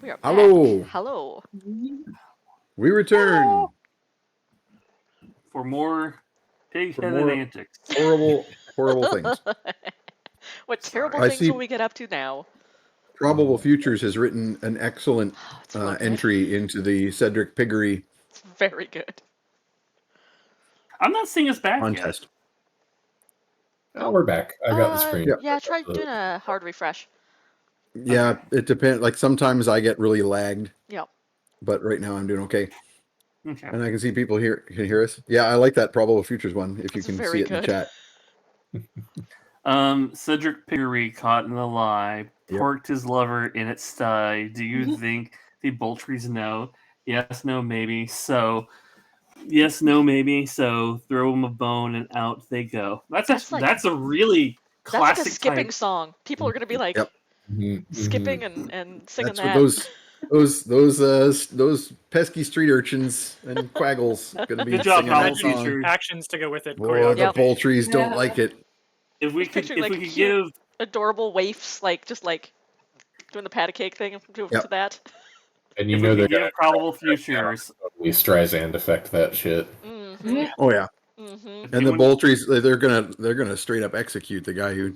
We are back. Hello. Hello. We return for more pig-headed more antics. horrible things. What terrible I things see- will we get up to now? Probable Futures has written an excellent It's real good. entry into the Cedric Piggery It's very good. I'm not seeing us back contest. Oh, we're back. I got the screen. Yeah, try doing a hard refresh. Yeah, Okay. it depends. Like sometimes I get really lagged, Yep. but right now I'm doing okay. Okay. And I can see people here can hear us. Yeah, I like that Probable Futures one. If you It's can very see it in the good. chat. Cedric Piggery caught in a lie, Yep. porked his lover in its sty. Do you think the Baltreys know? Yes, no, maybe. So, yes, no, maybe. So, throw him a bone and out they go. That's a really That's like classic a skipping type. song. People are gonna be like Yep. skipping and singing That's that. what those pesky street urchins and quaggles gonna be Good job, singing that Probable song. Future. Actions to go with it. Oh, the Yep. Baltreys don't like it. If we Just could, picturing, if we like, could cute, give adorable waifs, just doing the patty cake thing to Yep. that. And you if know we they're could give gonna Probable Futures. totally Streisand effect that shit. Mm-hmm. Oh yeah. Mm-hmm. And the Baltreys, they're gonna straight up execute the guy who.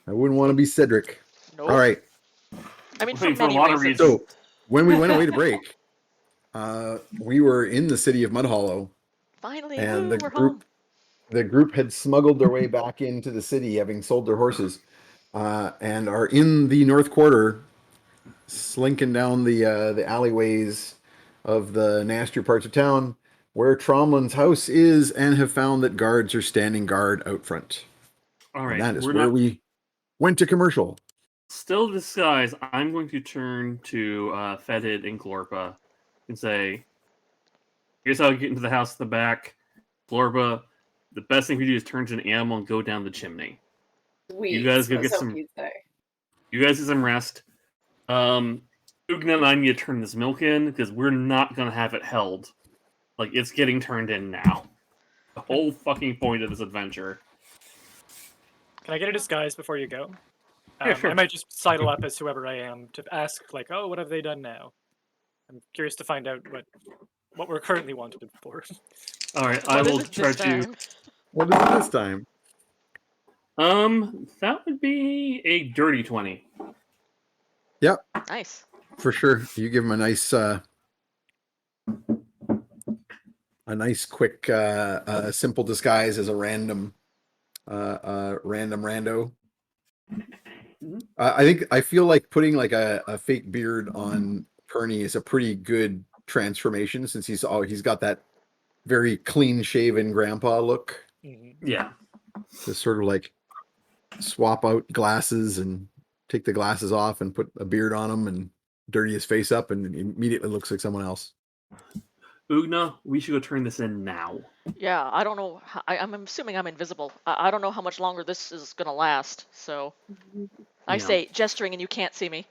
I wouldn't want to be Cedric. Nope. All right. I mean, Wait, for for a many lot of reasons. reasons. So when we went away to break, we were in the city of Mudhollow, Finally, and woo, we're home. the group had smuggled their way back into the city, having sold their horses, and are in the North Quarter, slinking down the alleyways of the nastier parts of town, where Tromlin's house is, and have found that guards are standing guard out front. All And right, that is we're where not we went to commercial. still disguised. I'm going to turn to Fetid and Glorpa and say, "Here's how you get into the house at the back. Glorpa, the best thing we do is turn to an animal and go down the chimney. Sweet. You guys go That's get what some. you'd say. You guys get some rest. Ugna and I need to turn this milk in because we're not gonna have it held. Like it's getting turned in now. The whole fucking point of this adventure." Can I get a disguise before you go? Yeah, sure. I might just sidle up as whoever I am to ask, like, oh, what have they done now? I'm curious to find out what we're currently wanted for. All right, I What is will it try this to. time? What is it this time? That would be a dirty 20. Yep, Nice. for sure. You give him a nice quick simple disguise as a random rando. I feel like putting like a fake beard on Perni is a pretty good transformation, since he's got that very clean shaven grandpa look. Yeah. Just sort of like swap out glasses and take the glasses off and put a beard on him and dirty his face up, and immediately looks like someone else. Ugna, we should go turn this in now. Yeah, I don't know. I'm assuming I'm invisible. I don't know how much longer this is gonna last. So I Yeah. say gesturing, and you can't see me.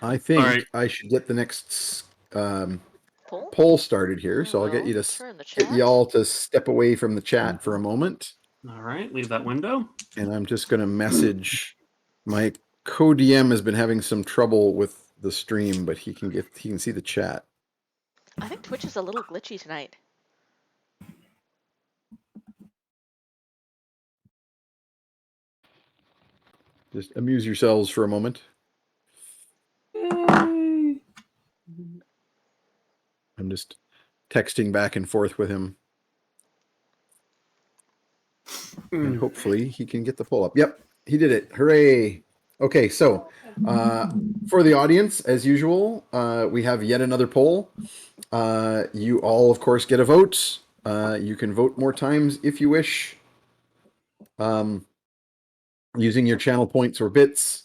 I think right. I should get the next Pull. poll started here, so I'll get you to Turn the get chat. y'all to step away from the chat for a moment. All right, leave that window. And I'm just going to message my co-DM has been having some trouble with the stream, but he can see the chat. I think Twitch is a little glitchy tonight. Just amuse yourselves for a moment. Yay. I'm just texting back and forth with him. And hopefully he can get the poll up. Yep, he did it. Hooray. Okay, so for the audience, as usual, we have yet another poll. You all, of course, get a vote. You can vote more times if you wish, using your channel points or bits.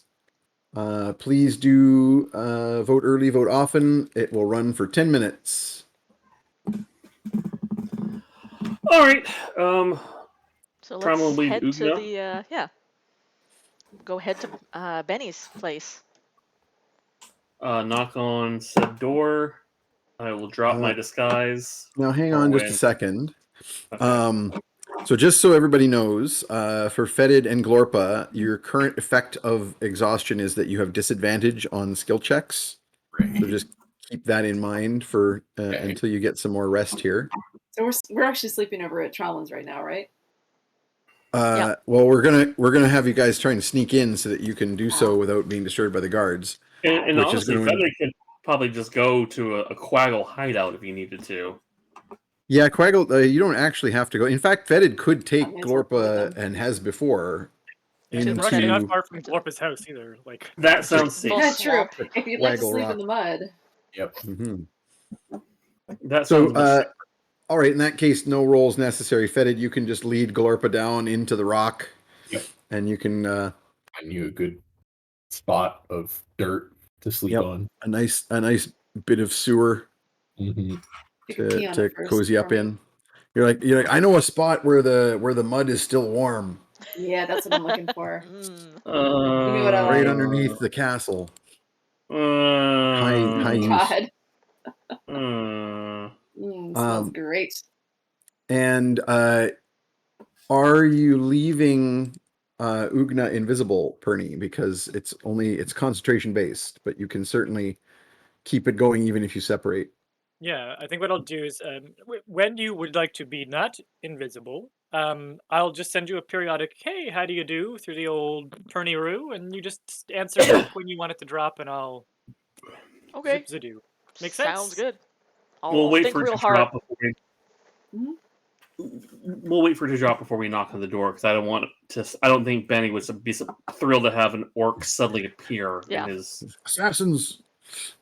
Please do vote early, vote often. It will run for 10 minutes. All right. So let's Probably head to Ugna. the Go head to Benny's place. Knock on said door. I will drop my disguise. Now, hang on just a second. Okay. So just so everybody knows, for Fetid and Glorpa, your current effect of exhaustion is that you have disadvantage on skill checks. So just keep that in mind for until you get some more rest here. So we're actually sleeping over at Tromlin's right now, right? Well, we're gonna have you guys trying to sneak in so that you can do so without being disturbed by the guards. And Which is honestly, gonna- Frederick could probably just go to a Quaggle hideout if he needed to. Yeah, Quaggle, you don't actually have to go. In fact, Fetid could take Might as well go with Glorpa them. and has before Yeah, To we're actually not into far from Glorpa's house either. Like, That sounds safe. Full Yeah, true. swamp. If you'd like to Waggle sleep Rock. in the mud. Yep. Mhm. That So, sounds much safer. all right, in that case, no rolls necessary. Fetid, you can just lead Glorpa down into the rock. Yep. And you can I knew a good spot of dirt to sleep Yep. on. a nice bit of sewer Mm-hmm. You can pee on to it first, cozy up Perni. in. You're like, I know a spot where the mud is still warm, Yeah, that's what I'm looking for. Mm. You know what I right like. underneath the castle. High Oh, use. God. uh, Smells great. And are you leaving Ugna invisible, Perni? Because it's concentration based, but you can certainly keep it going even if you separate. yeah, I think what I'll do is when you would like to be not invisible, I'll just send you a periodic, hey, how do you do, through the old Perni-roo, and you just answer back when you want it to drop, and I'll Okay. zip-zadoo. Make Sounds sense? good. we'll I'll wait think for it real to hard. drop before we. Mhm. We'll wait for it to drop before we knock on the door because I don't want to. I don't think Benny would be so thrilled to have an orc suddenly appear Yeah. in his. Assassins.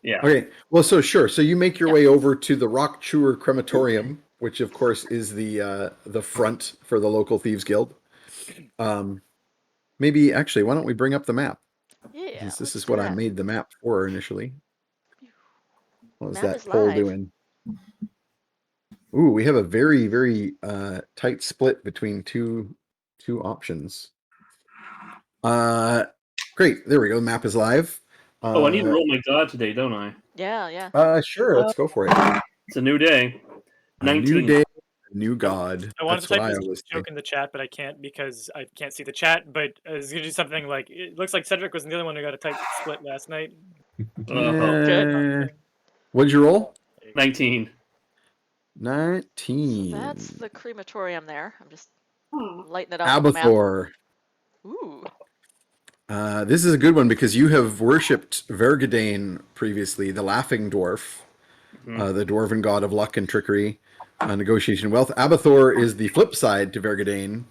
Yeah. Okay. Well, so sure. So you make your Yeah. way over to the Rock Chewer Crematorium, which of course is the front for the local thieves guild. Maybe actually, why don't we bring up the map? Yeah. Since this let's is do what I that. made the map for initially. What was Map that is poll live. doing? Ooh, we have a very, very tight split between two options. Great. There we go. The map is live. Oh, I need to roll my god today, don't I? Yeah. Sure. Let's go for it. It's a new day. A new 19. day, a new god. I wanted That's to what type I this always say. joke in the chat, but I can't because I can't see the chat. But I was gonna do something like, it looks like Cedric was the only one who got a tight split last night. Good. What'd you roll? 19. 19. So that's the crematorium there. I'm just Hmm. lighting it up on the map. Abathor. Ooh. This is a good one because you have worshipped Vergadane previously, the laughing dwarf, the dwarven god of luck and trickery, negotiation and wealth. Abathor is the flip side to Vergadane,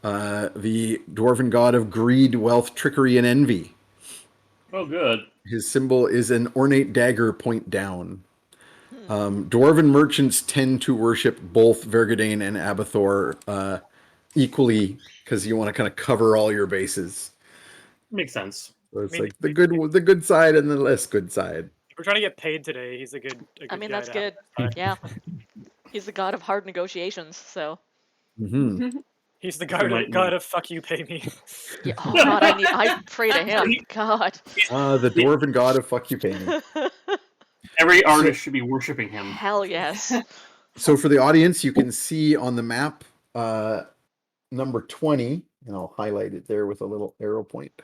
the dwarven god of greed, wealth, trickery, and envy. Oh, good. His symbol is an ornate dagger point down. Dwarven merchants tend to worship both Vergadane and Abathor equally because you want to kind of cover all your bases. Makes sense. So it's I mean, like the good side and the less good side. If we're trying to get paid today, he's a good I mean, guy that's to have good. on our side. Yeah. He's the god of hard negotiations, so. Mm-hmm. He's the might god need- of fuck you, pay me. Yeah. Oh god, I pray to him. God. The dwarven god of fuck you, pay me. Every artist should be worshiping him. Hell yes. So for the audience, you can see on the map number 20, and I'll highlight it there with a little arrow point.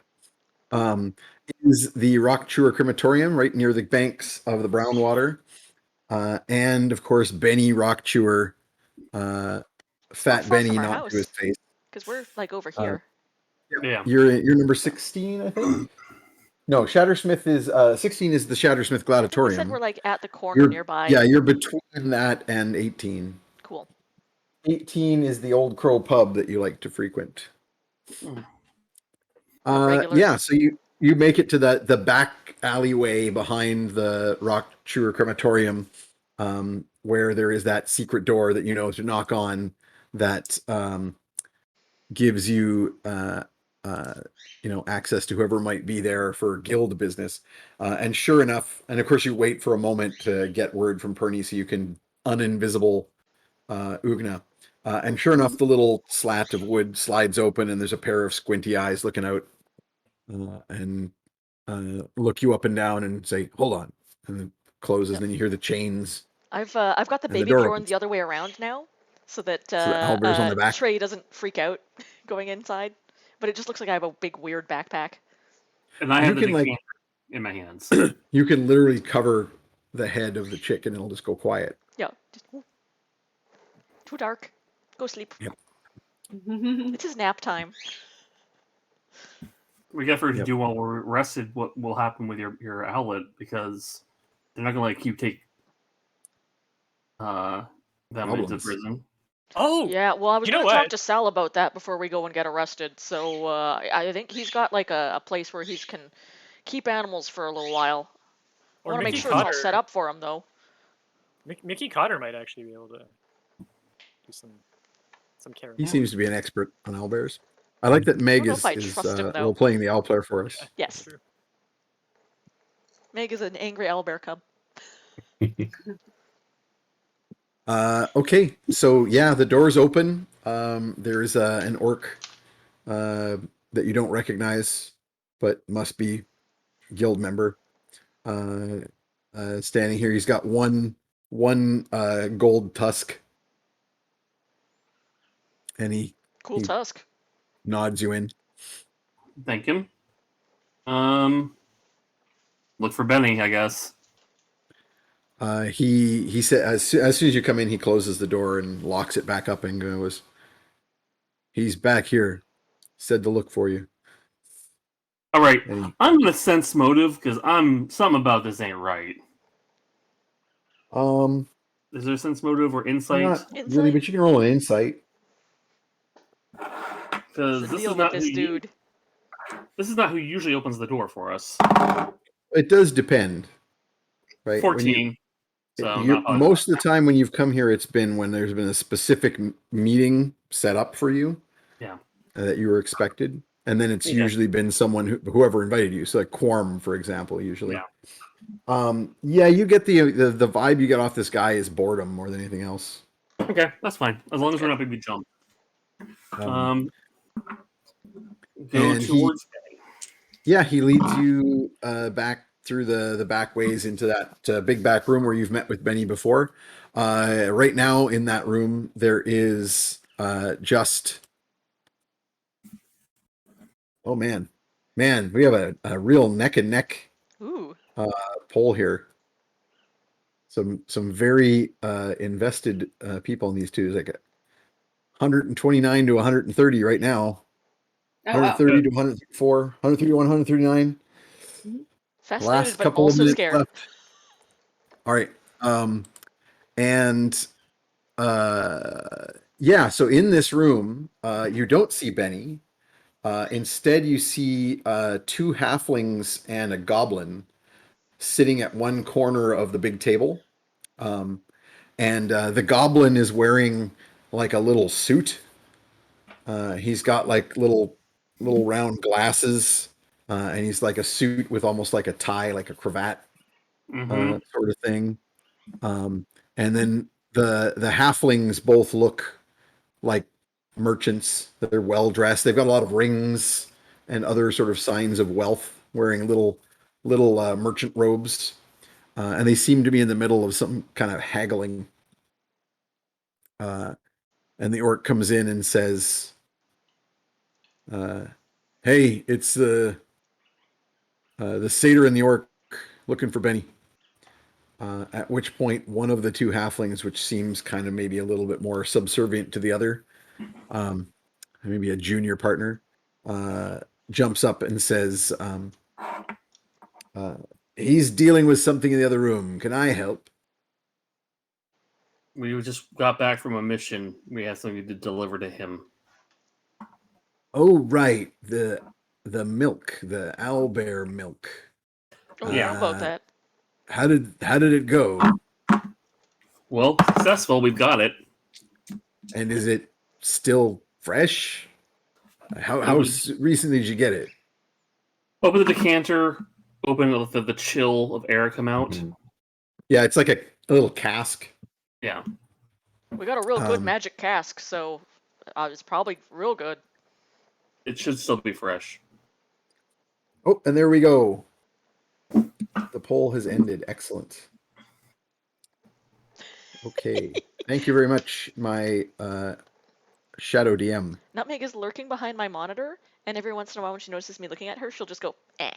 Is the Rock Chewer Crematorium right near the banks of the Brown Water, and of course Benny Rock Chewer, Fat far Benny, from our not to his house. face. Because we're like over here. Yeah. You're number 16, I think. No, Shattersmith is 16 is the Shattersmith I think we Gladiatorium. said we're like at the corner You're, nearby. yeah, you're between that and 18. Cool. 18 is the Old Crow pub that you like to frequent. Regulars. Yeah, so you make it to the back alleyway behind the Rock Chewer Crematorium, where there is that secret door that you know to knock on that gives you access to whoever might be there for guild business. And sure enough, and of course you wait for a moment to get word from Perni so you can uninvisible Ugna. And sure enough, the little slat of wood slides open and there's a pair of squinty eyes looking out and look you up and down and say, hold on. And then closes, Yep. then you hear the chains. I've got the And the baby door Bjorn opens. the other way around now. so that So the owlbear's on the back. Trey doesn't freak out going inside. But it just looks like I have a big weird backpack. And I You have the can, like- decanter in my hands. You can literally cover the head of the chick and it'll just go quiet. Yeah. Just, too dark. Go sleep. Yep. It is nap time. We got for to Yep. do while we're rested. What will happen with your owlet, because they're not gonna let you take them into Goblins. prison. Oh, Yeah, well, I was you know going to talk what? to Sal about that before we go and get arrested. So I think he's got like a place where he can keep animals for a little while. I Or want to make Mickey sure it's all Cotter. set up for him, though. Mickey Cotter might actually be able to do some caring. He seems to be an expert on owlbears. I like that Meg I don't know is, if I trust him, though. role playing the owl player for us. Yes. True. Meg is an angry owlbear cub. Okay, so yeah, the door's open. There's an orc that you don't recognize, but must be guild member. Standing here, he's got one gold tusk, and he Cool He- tusk. nods you in. Thank him. Look for Benny, I guess. He said as soon as you come in, he closes the door and locks it back up and goes, "He's back here. Said to look for you." All right, And I'm gonna sense motive because something about this ain't right. he, Is there sense motive or insight? not really, Insight? but you can roll an insight. Because What's the this deal is with not this dude? This is not who usually opens the door for us. It does depend, right? When 14. So you not most of the time when you've come here, it's been when there's been a specific meeting set up for you. Yeah. That you were expected, and then it's Okay. usually been someone whoever invited you. So like quorum, for example, usually. Yeah. Yeah, you get the vibe you get off this guy is boredom more than anything else. Okay, that's fine. As long as we're not going to be jumped. Go and towards. he leads you back through the back ways into that big back room where you've met with Benny before. Right now in that room there is just oh man, we have a real neck and neck Ooh. poll here. Some very invested people in these two. It's like 129 to 130 right now. Oh, wow. 130 to 104, 131, 139. Fascinated, Last but couple of also minutes scared. left. All right. And yeah, so in this room, you don't see Benny. Instead, you see two halflings and a goblin sitting at one corner of the big table. And the goblin is wearing like a little suit. He's got like little round glasses, and he's like a suit with almost like a tie, like a cravat sort of thing. And then the halflings both look like merchants. They're well dressed. They've got a lot of rings and other sort of signs of wealth, wearing little merchant robes, and they seem to be in the middle of some kind of haggling. And the orc comes in and says, "Hey, it's the satyr and the orc looking for Benny." At which point, one of the two halflings, which seems kind of maybe a little bit more subservient to the other, maybe a junior partner, jumps up and says, "He's dealing with something in the other room. Can I help?" We just got back from a mission. We had something to deliver to him. Oh, right, the milk, the owlbear milk. Oh, yeah, about that. How did it go? Well, successful. We've got it. And is it still fresh? How recently did you get it? Open the decanter. Open the chill of air come out. Yeah, it's like a little cask. Yeah. We got a real good magic cask, so it's probably real good. It should still be fresh. Oh, and there we go. The poll has ended. Excellent. Okay. Thank you very much, my shadow DM. Nutmeg is lurking behind my monitor, and every once in a while when she notices me looking at her, she'll just go, eh.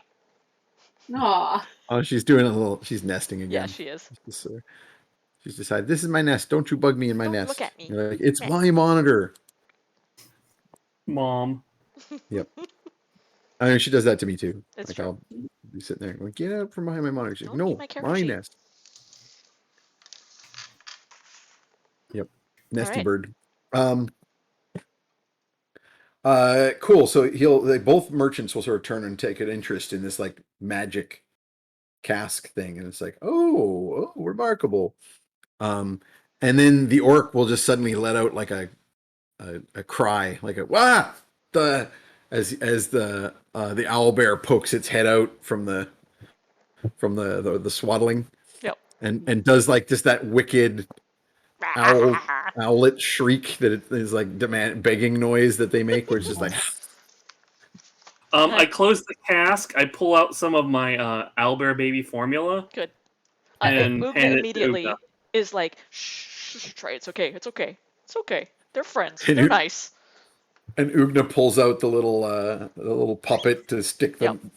Aw. Oh, she's doing a little. She's nesting again. Yeah, she is. She's decided, this is my nest. Don't you bug me in my Don't nest. look at me. You're like, it's Eh. my monitor. Mom. Yep. I mean, she does that to me too. It's Like, true. I'll be sitting there going, get out from behind my monitor. She's like, Don't eat no, my character my sheet. nest. Yep. Nesty right. bird. Cool. So both merchants will sort of turn and take an interest in this like magic cask thing, and it's like, oh, remarkable. And then the orc will just suddenly let out like a cry, like a wah, the as the owlbear pokes its head out from the swaddling, Yep. and does like just that wicked owlet shriek that it is like begging noise that they make, where it's just like. I close the cask. I pull out some of my owlbear baby formula Good. and Ugna hand it to immediately Ugna. is like, shh, Trey, it's okay, it's okay. It's okay. They're friends. And They're nice. And Ugna pulls out the little puppet to stick them. Yep.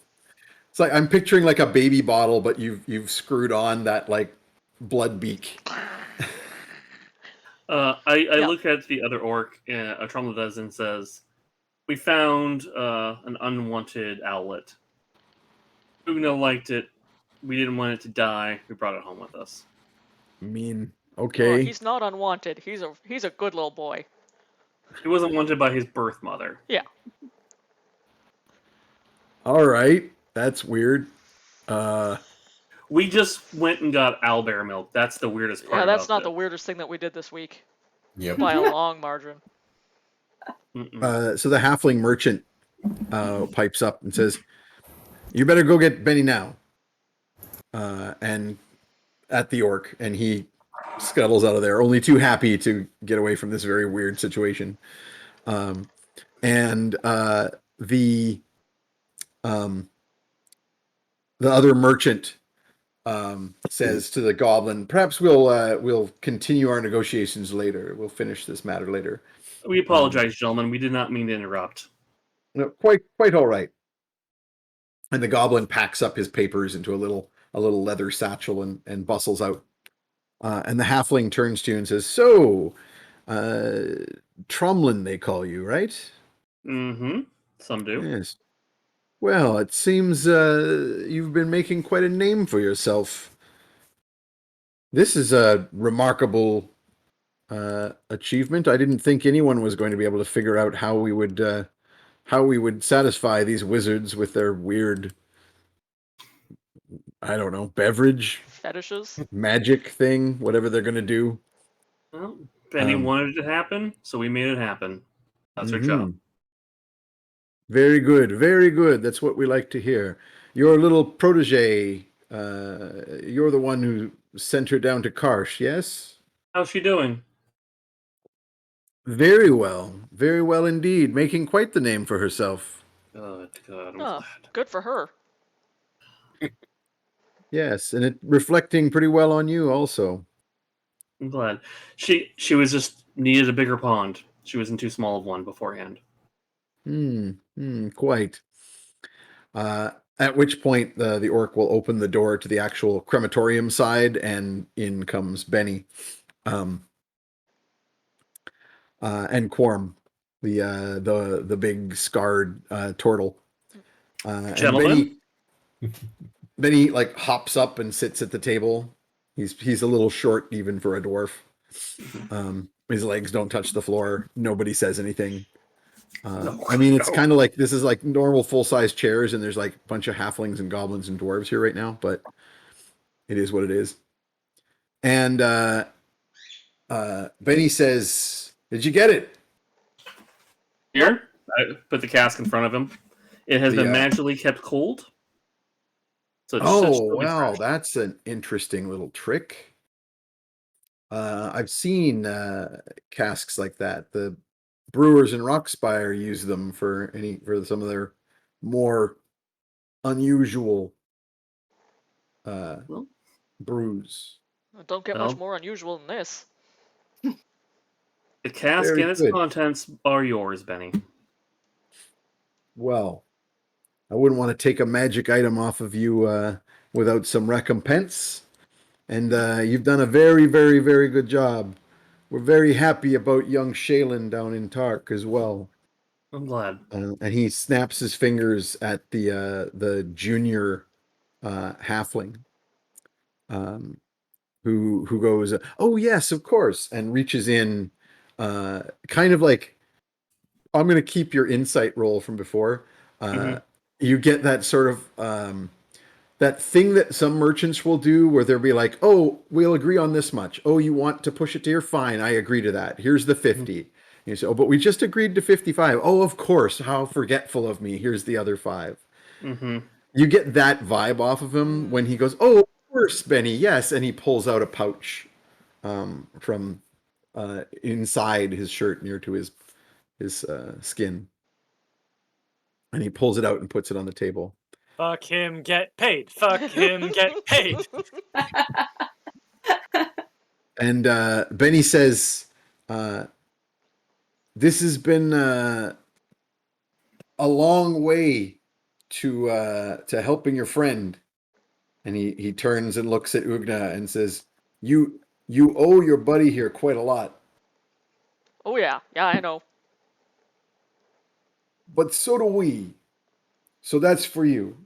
It's like I'm picturing like a baby bottle, but you've screwed on that like blood beak. I Yep. look at the other orc, Tromblades, and says, "We found an unwanted owlet. Ugna liked it. We didn't want it to die. We brought it home with us." Mean. Oh, Okay. he's not unwanted. He's a good little boy. He wasn't wanted by his birth mother. Yeah. All right. That's weird. We just went and got owlbear milk. That's the weirdest part. Yeah, that's about not the this. weirdest thing that we did this week Yep. by a long margin. So the halfling merchant pipes up and says, "You better go get Benny now." And at the orc, and he scuttles out of there, only too happy to get away from this very weird situation. And the other merchant says to the goblin, "Perhaps we'll continue our negotiations later. We'll finish this matter later." We apologize, gentlemen. We did not mean to interrupt. No, quite all right. And the goblin packs up his papers into a little leather satchel and bustles out. And the halfling turns to you and says, "So, Tromlin, they call you, right?" Mm-hmm. Some do. Yes. Well, it seems you've been making quite a name for yourself. This is a remarkable achievement. I didn't think anyone was going to be able to figure out how we would satisfy these wizards with their weird, I don't know, beverage, Fetishes. magic thing, whatever they're going to do. Well, Benny wanted it to happen, so we made it happen. That's our job. Very good, very good. That's what we like to hear. Your little protege, you're the one who sent her down to Karsh, yes? How's she doing? Very well indeed, making quite the name for herself. Good, I'm Oh, glad. good for her. Yes, and it reflecting pretty well on you also. I'm glad. She was just needed a bigger pond. She was in too small of one beforehand. Quite. At which point the orc will open the door to the actual crematorium side, and in comes Benny, and Quorm, the big scarred turtle. And Gentlemen? Benny like hops up and sits at the table. He's a little short even for a dwarf. His legs don't touch the floor. Nobody says anything. I mean, it's kind of like this is like normal full-size chairs, and there's like a bunch of halflings and goblins and dwarves here right now, but it is what it is. And Benny says, "Did you get it?" Here, I put the cask in front of him. It has been magically kept cold. So Well, that's an interesting little trick. I've seen casks like that. The brewers in Rockspire use them for some of their more unusual brews. Don't get much more unusual than this. The cask Very and its good. contents are yours, Benny. Well, I wouldn't want to take a magic item off of you without some recompense. And you've done a very, very, very good job. We're very happy about young Shaylin down in Tark as well. I'm glad. And he snaps his fingers at the junior halfling, who goes, "Oh yes, of course," and reaches in, kind of like, I'm going to keep your insight roll from before. You get that sort of that thing that some merchants will do where they'll be like, "Oh, we'll agree on this much. Oh, you want to push it to here? Fine, I agree to that. Here's the 50." And you say, "Oh, but we just agreed to 55. Oh, of course. How forgetful of me. Here's the other 5." Mm-hmm. You get that vibe off of him when he goes, "Oh, of course, Benny. Yes." And he pulls out a pouch from inside his shirt near to his skin. And he pulls it out and puts it on the table. Fuck him, get paid. Fuck him, get paid. And Benny says, "This has been a long way to helping your friend." And he turns and looks at Ugna and says, "You owe your buddy here quite a lot, Oh yeah, I know. but so do we. So that's for you."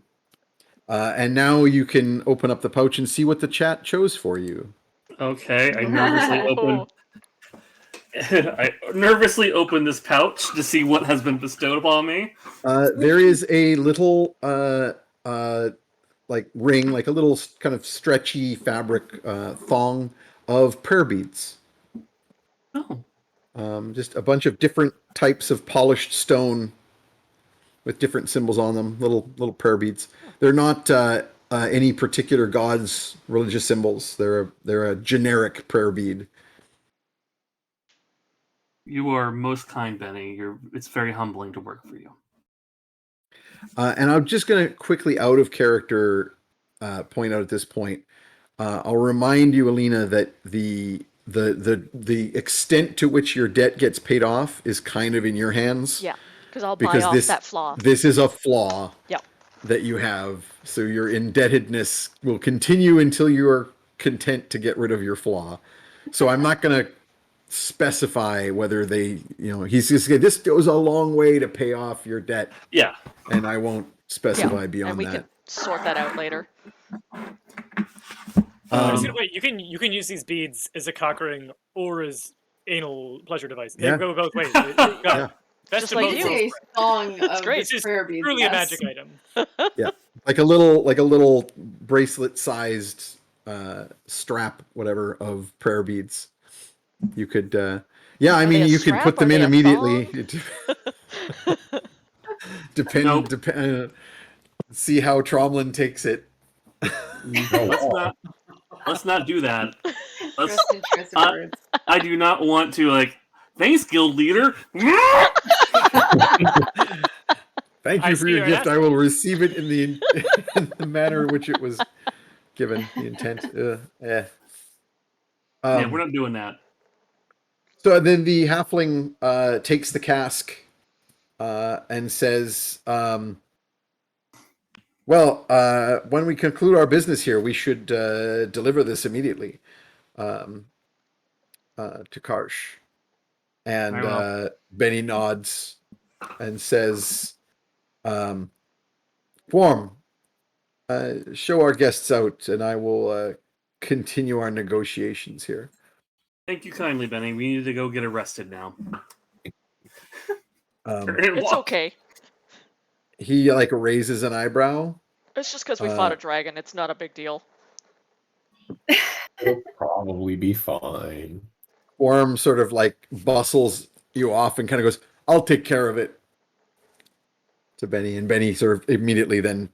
And now you can open up the pouch and see what the chat chose for you. Okay, I nervously open. I nervously open this pouch to see what has been bestowed upon me. There is a little like ring, like a little kind of stretchy fabric thong of prayer beads. Oh, Just a bunch of different types of polished stone with different symbols on them, little prayer beads. They're not any particular god's religious symbols. They're a generic prayer bead. you are most kind, Benny. It's very humbling to work for you. And I'm just going to quickly, out of character, point out at this point. I'll remind you, Alina, that the extent to which your debt gets paid off is kind of in your hands. Yeah, because I'll buy Because off that flaw. this is a flaw Yep. that you have. So your indebtedness will continue until you are content to get rid of your flaw. So I'm not going to specify whether he's just saying this goes a long way to pay off your debt. Yeah. And I won't specify Yeah, beyond and we that. can sort that out later. Wait, you can use these beads as a cock ring or as anal pleasure device. They Yeah. go both ways. They got Yeah. best Just of like both you. worlds. Really a song of great. This is prayer beads. truly a magic item. Yeah, like a little bracelet-sized strap, whatever, of prayer beads. You could, yeah, I Are mean, they a you could put strap? them Are in they a immediately. thong? Nope. See how Tromlin takes it. Let's not do that. Trust in choice of words. I do not want to thanks, guild leader. Thank I you for see your your gift. ass. I will receive it in the manner in which it was given. The intent. Yeah, we're not doing that. So then the halfling takes the cask and says, "Well, when we conclude our business here, we should deliver this immediately to Karsh." And Very well. Benny nods and says, "Form, show our guests out, and I will continue our negotiations here." Thank you kindly, Benny. We need to go get arrested now. It's okay. He like raises an eyebrow. It's just because we fought a dragon. It's not a big deal. It'll probably be fine. Orm sort of like bustles you off and kind of goes, "I'll take care of it," to Benny, and Benny sort of immediately then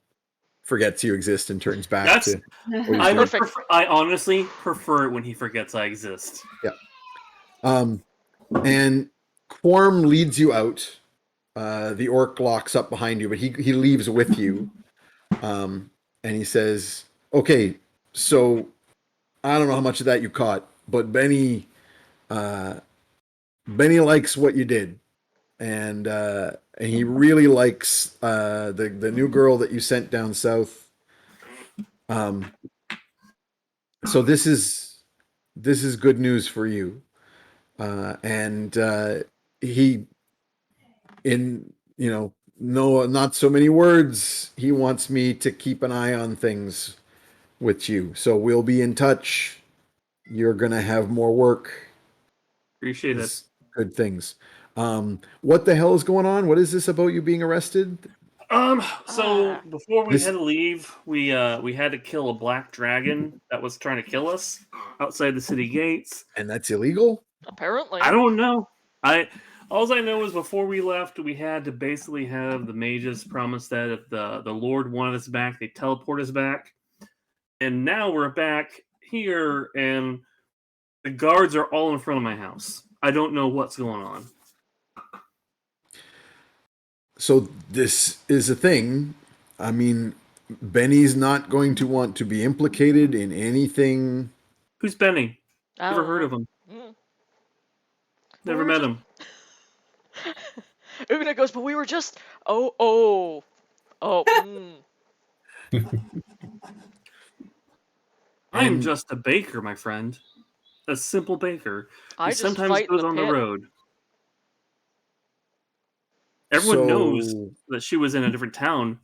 forgets you exist and turns back That's- to what he's doing. I honestly prefer it when he forgets I exist. Yeah. And Quorm leads you out. The orc locks up behind you, but he leaves with you. And he says, "Okay, so I don't know how much of that you caught, but Benny Benny likes what you did, and he really likes the new girl that you sent down south. So this is good news for you, and he, in no, not so many words, he wants me to keep an eye on things with you. So we'll be in touch. You're gonna have more work. Appreciate it. Is good things. What the hell is going on? What is this about you being arrested? So Ah. before we This- had to leave, we had to kill a black dragon that was trying to kill us outside the city gates. And that's illegal? Apparently. I don't know. All I know is before we left, we had to basically have the mages promise that if the Lord wanted us back, they teleport us back. And now we're back here, and the guards are all in front of my house. I don't know what's going on. So this is a thing. I mean, Benny's not going to want to be implicated in anything. Who's Benny? I Never don't heard know. of him. Mm. Never We're met just- him. Una goes, but we were just. Oh. I'm And- just a baker, my friend. A simple baker. I He just sometimes fight in goes the on the pit. road. Everyone knows So- that she was in a different town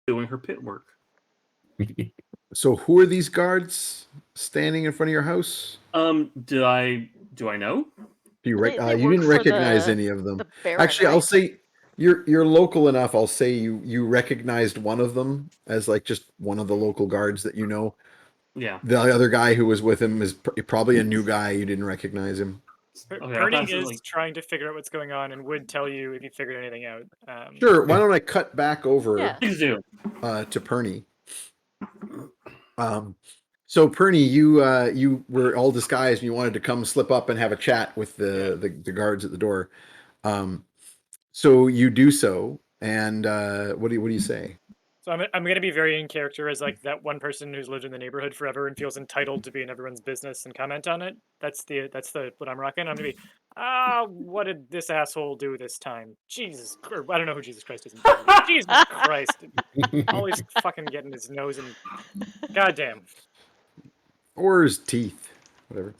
doing her pit work. So who are these guards standing in front of your house? Do I know? Do you They you work didn't for recognize the- any of them? The Baron, Actually, I'll right? say you're local enough. I'll say you recognized one of them as like just one of the local guards that you know. Yeah. The other guy who was with him is probably a new guy. You didn't recognize him. Okay, I'll Perni pass it, is like- trying to figure out what's going on and would tell you if he figured anything out. Sure. Why don't I cut back over Yeah. Please do. to Perni? So Perni, you were all disguised and you wanted to come slip up and have a chat with the guards at the door. So you do so, and what do you say? So I'm going to be very in character as like that one person who's lived in the neighborhood forever and feels entitled to be in everyone's business and comment on it. That's the what I'm rocking. I'm going to be, what did this asshole do this time? Jesus, or I don't know who Jesus Christ is. In the Bible. Jesus Christ, always fucking getting his nose in. Goddamn. Or his teeth, whatever.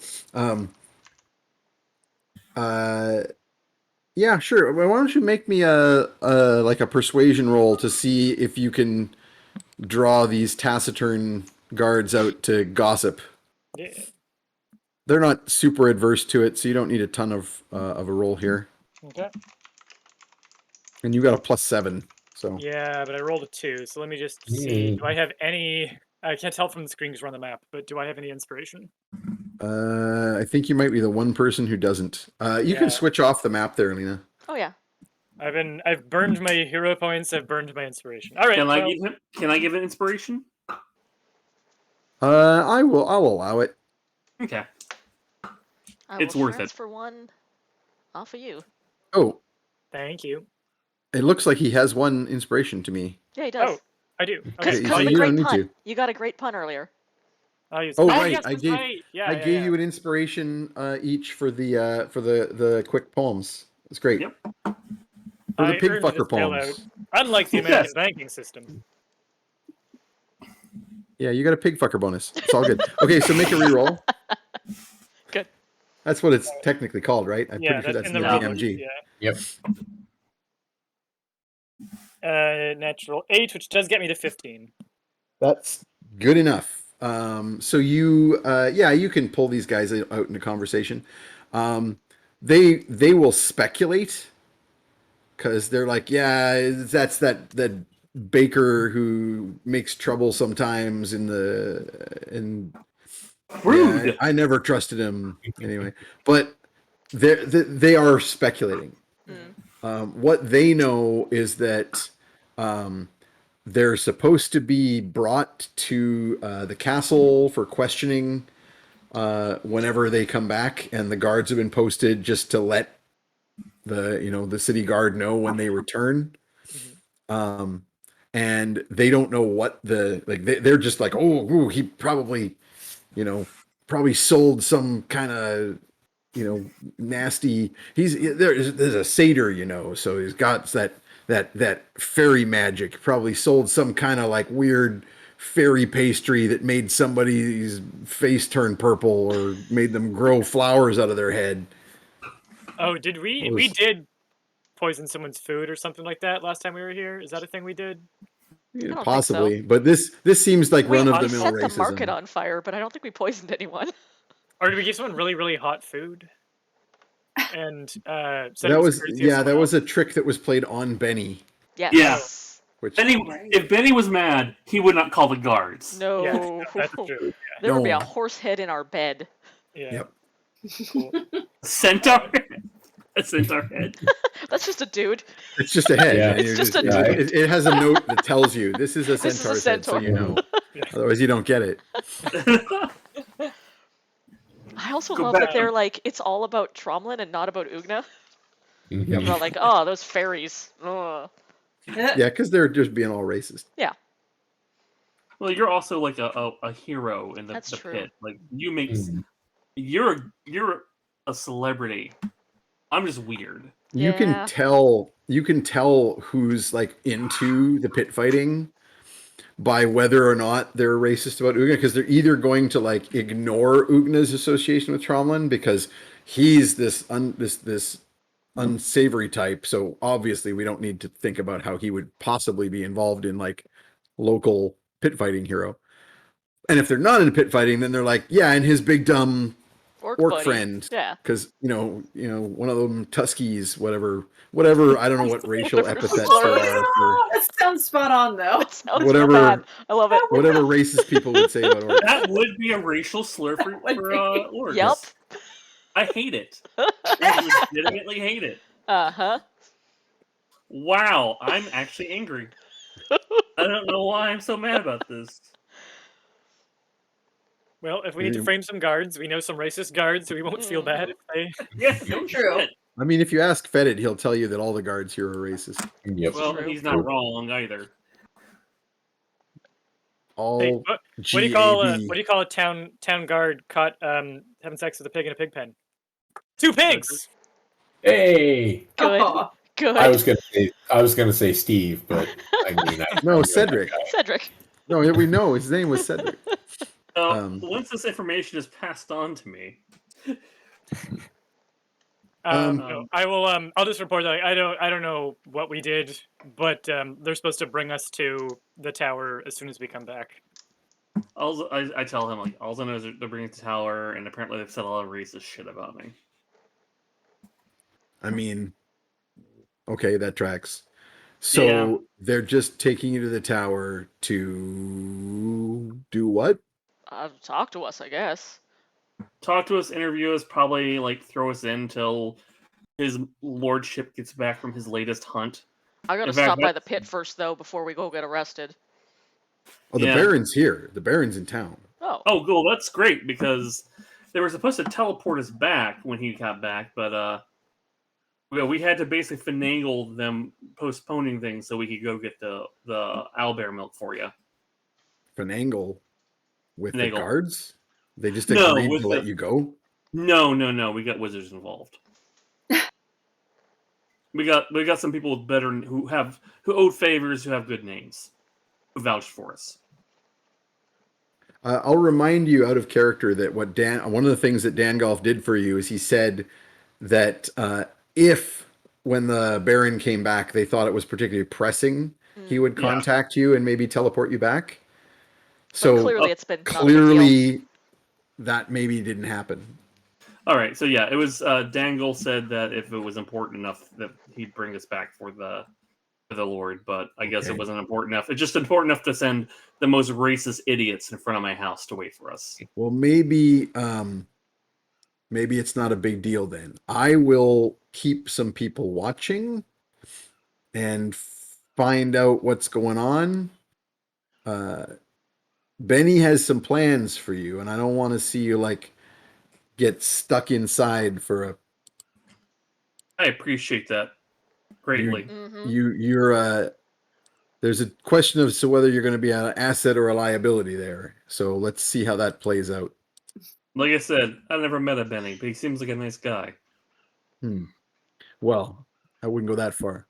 Yeah, sure. Well, why don't you make me a like a persuasion roll to see if you can draw these taciturn guards out to gossip. Yeah. They're not super adverse to it, so you don't need a ton of a roll here. Okay. And you got a +7, so Yeah, but I rolled a 2, so let me just see. Do I have any? I can't tell from the screen because we're on the map, but do I have any inspiration? I think you might be the one person who doesn't. You Yeah. can switch off the map there, Lena. Oh yeah. I've burned my hero points. I've burned my inspiration. All right. Can I well, give him? Can I give it inspiration? I'll allow it. Okay. I It's will worth it. transfer one off of you. Oh, Thank you. it looks like he has one inspiration to me. Yeah, he does. Oh, I do. Because Okay, Okay. so of the you great don't need pun. to. You got a great pun earlier. I'll use Oh, it. right, Yes, I that's gave- right. Yeah, I gave you an inspiration each for the quick poems. It's great. Yep. For the I pig earned fucker this bailout. poems. Unlike the Yes. American banking system. Yeah, you got a pig fucker bonus. It's all good. Okay, so make a reroll. Good. That's what it's technically called, right? I'm Yeah, pretty sure that's in the rules, DMG. Yeah. Yep. Natural 8, which does get me to 15. That's good enough. So you, you can pull these guys out into conversation. They will speculate because they're like, yeah, that's that baker who makes trouble sometimes in Rude. Yeah, I never trusted him anyway. But they are speculating. What they know is that they're supposed to be brought to the castle for questioning whenever they come back, and the guards have been posted just to let the city guard know when they return. And they don't know what they're just like, oh, he probably sold some kind of nasty. There's a satyr, so he's got that fairy magic. Probably sold some kind of like weird fairy pastry that made somebody's face turn purple or made them grow flowers out of their head. Oh, did we? What We was- did poison someone's food or something like that last time we were here. Is that a thing we did? Yeah, don't think so. possibly, but this seems like We run of the We mill set the market racism. on fire, but I don't think we poisoned anyone. Or did we give someone really, really hot food? And said it That was was courtesy of that someone was else? a trick that was played on Benny, Yes. which If Benny was mad, he would not call the guards. No. Yeah, that's true. There would be a No. horse head in our bed. Yeah. Yep. Cool. Centaur. A centaur head. That's just a dude. It's just a head. Yeah. and It's you're just a Yeah, dude. it has a note that tells you this is a This is a centaur's head, so centaur. you know. Yeah. Otherwise, you don't get it. I also Go love back. that they're like, it's all about Tromlin and not about Ugna. Mhm. They're all like, oh, those fairies. Ugh. Yeah, because they're just being all racist. Well, you're also like a hero in the That's true. pit. Like you make Mhm. you're a celebrity. I'm just weird. You Yeah. can tell who's like into the pit fighting by whether or not they're racist about Ugna, because they're either going to like ignore Ugna's association with Tromlin because he's this unsavory type, so obviously we don't need to think about how he would possibly be involved in like local pit fighting hero. And if they're not into pit fighting, then they're like, yeah, and his big dumb orc buddy. friend, Yeah. because one of them Tuskies, whatever. I don't know what racial Whatever epithets slur. there are for That sounds spot on, though. That sounds real Whatever- bad. I love it. whatever racist people would say about orcs. That would be a racial slur for Would be. orcs. Yep. I hate it. I legitimately hate it. Uh-huh. Wow, I'm actually angry. I don't know why I'm so mad about this. Well, if we need to frame some guards, we know some racist guards, so we won't feel bad if they. Yeah, no True. shit. I mean, if you ask Fetid, he'll tell you that all the guards here are racist. Yep. Well, True. he's not wrong either. All Hey, what do you call a town guard caught having sex with a pig in a pig pen? 2 pigs. Hey, Good. Aw. Good. I was gonna say Steve, but I mean, No, Cedric. Cedric. No, we know his name was Cedric. Once this information is passed on to me, No, I will. I'll just report that I don't know what we did, but they're supposed to bring us to the tower as soon as we come back. I tell him like all I know is they're bringing the tower, and apparently they've said a lot of racist shit about me. I mean, okay, that tracks. So Yeah. they're just taking you to the tower to do what? Talk to us, I guess. Talk to us, interview us, probably like throw us in till his lordship gets back from his latest hunt. I gotta In fact, stop by the that's- pit first, though, before we go get arrested. Oh, the Yeah. Baron's here. The Baron's in town. Oh. Oh, cool. That's great because they were supposed to teleport us back when he got back, but we had to basically finagle them postponing things so we could go get the owlbear milk for you. Finagle with the Finagle. guards? They just No, agreed with to let the- you go? No. We got wizards involved. we got some people with better who owed favors, who have good names, who vouched for us. I'll remind you out of character that one of the things that Dangolf did for you is he said that if when the Baron came back, they thought it was particularly pressing, he would Yeah. contact you and maybe teleport you back. But So clearly it's been not a big deal. clearly that maybe didn't happen. All right, so yeah, it was Dangle said that if it was important enough that he'd bring us back for the Lord, but I guess it Okay. wasn't important enough. It's just important enough to send the most racist idiots in front of my house to wait for us. Well, maybe it's not a big deal then. I will keep some people watching and find out what's going on. Benny has some plans for you, and I don't want to see you like get stuck inside for a I appreciate that greatly. Mm-hmm. you're there's a question of whether you're going to be an asset or a liability there. So let's see how that plays out. Like I said, I've never met a Benny, but he seems like a nice guy. Well, I wouldn't go that far.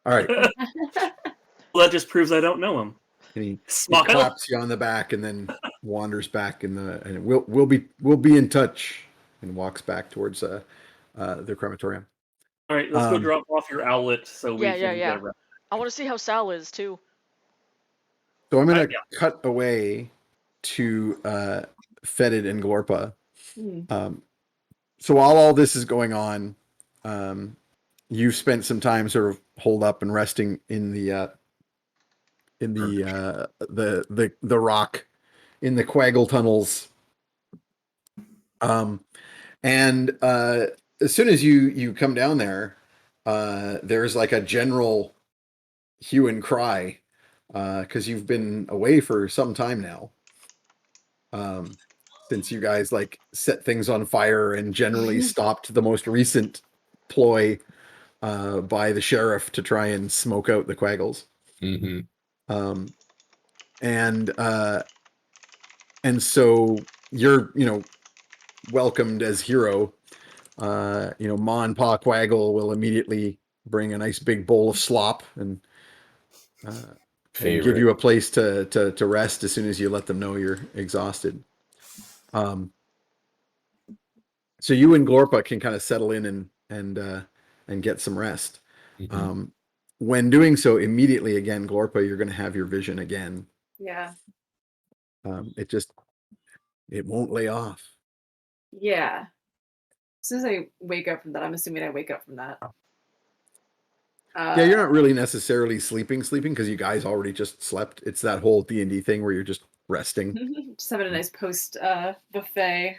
All right. Well, that just proves I don't know him. And he Smile. claps you on the back and then wanders back and we'll be in touch, and walks back towards the crematorium. All right, let's go drop off your owlet so we Yeah, can yeah. get around. I want to see how Sal is too. So I'm gonna Yeah. cut away to Fetid and Glorpa. So while all this is going on, you've spent some time sort of holed up and resting in the rock in the Quaggle tunnels. And as soon as you come down there, there's like a general hue and cry, because you've been away for some time now. Since you guys like set things on fire and generally stopped the most recent ploy by the sheriff to try and smoke out the Quaggles. And so you're welcomed as hero. Ma and Pa Quaggle will immediately bring a nice big bowl of slop and give you a place to rest as soon as you let them know you're exhausted. So you and Glorpa can kind of settle in and get some rest. When doing so, immediately again, Glorpa, you're going to have your vision again. Yeah. It won't lay off. Yeah. As soon as I wake up from that, I'm assuming I wake up from that. Yeah, you're not really necessarily sleeping because you guys already just slept. It's that whole D&D thing where you're just resting. Just having a nice post buffet.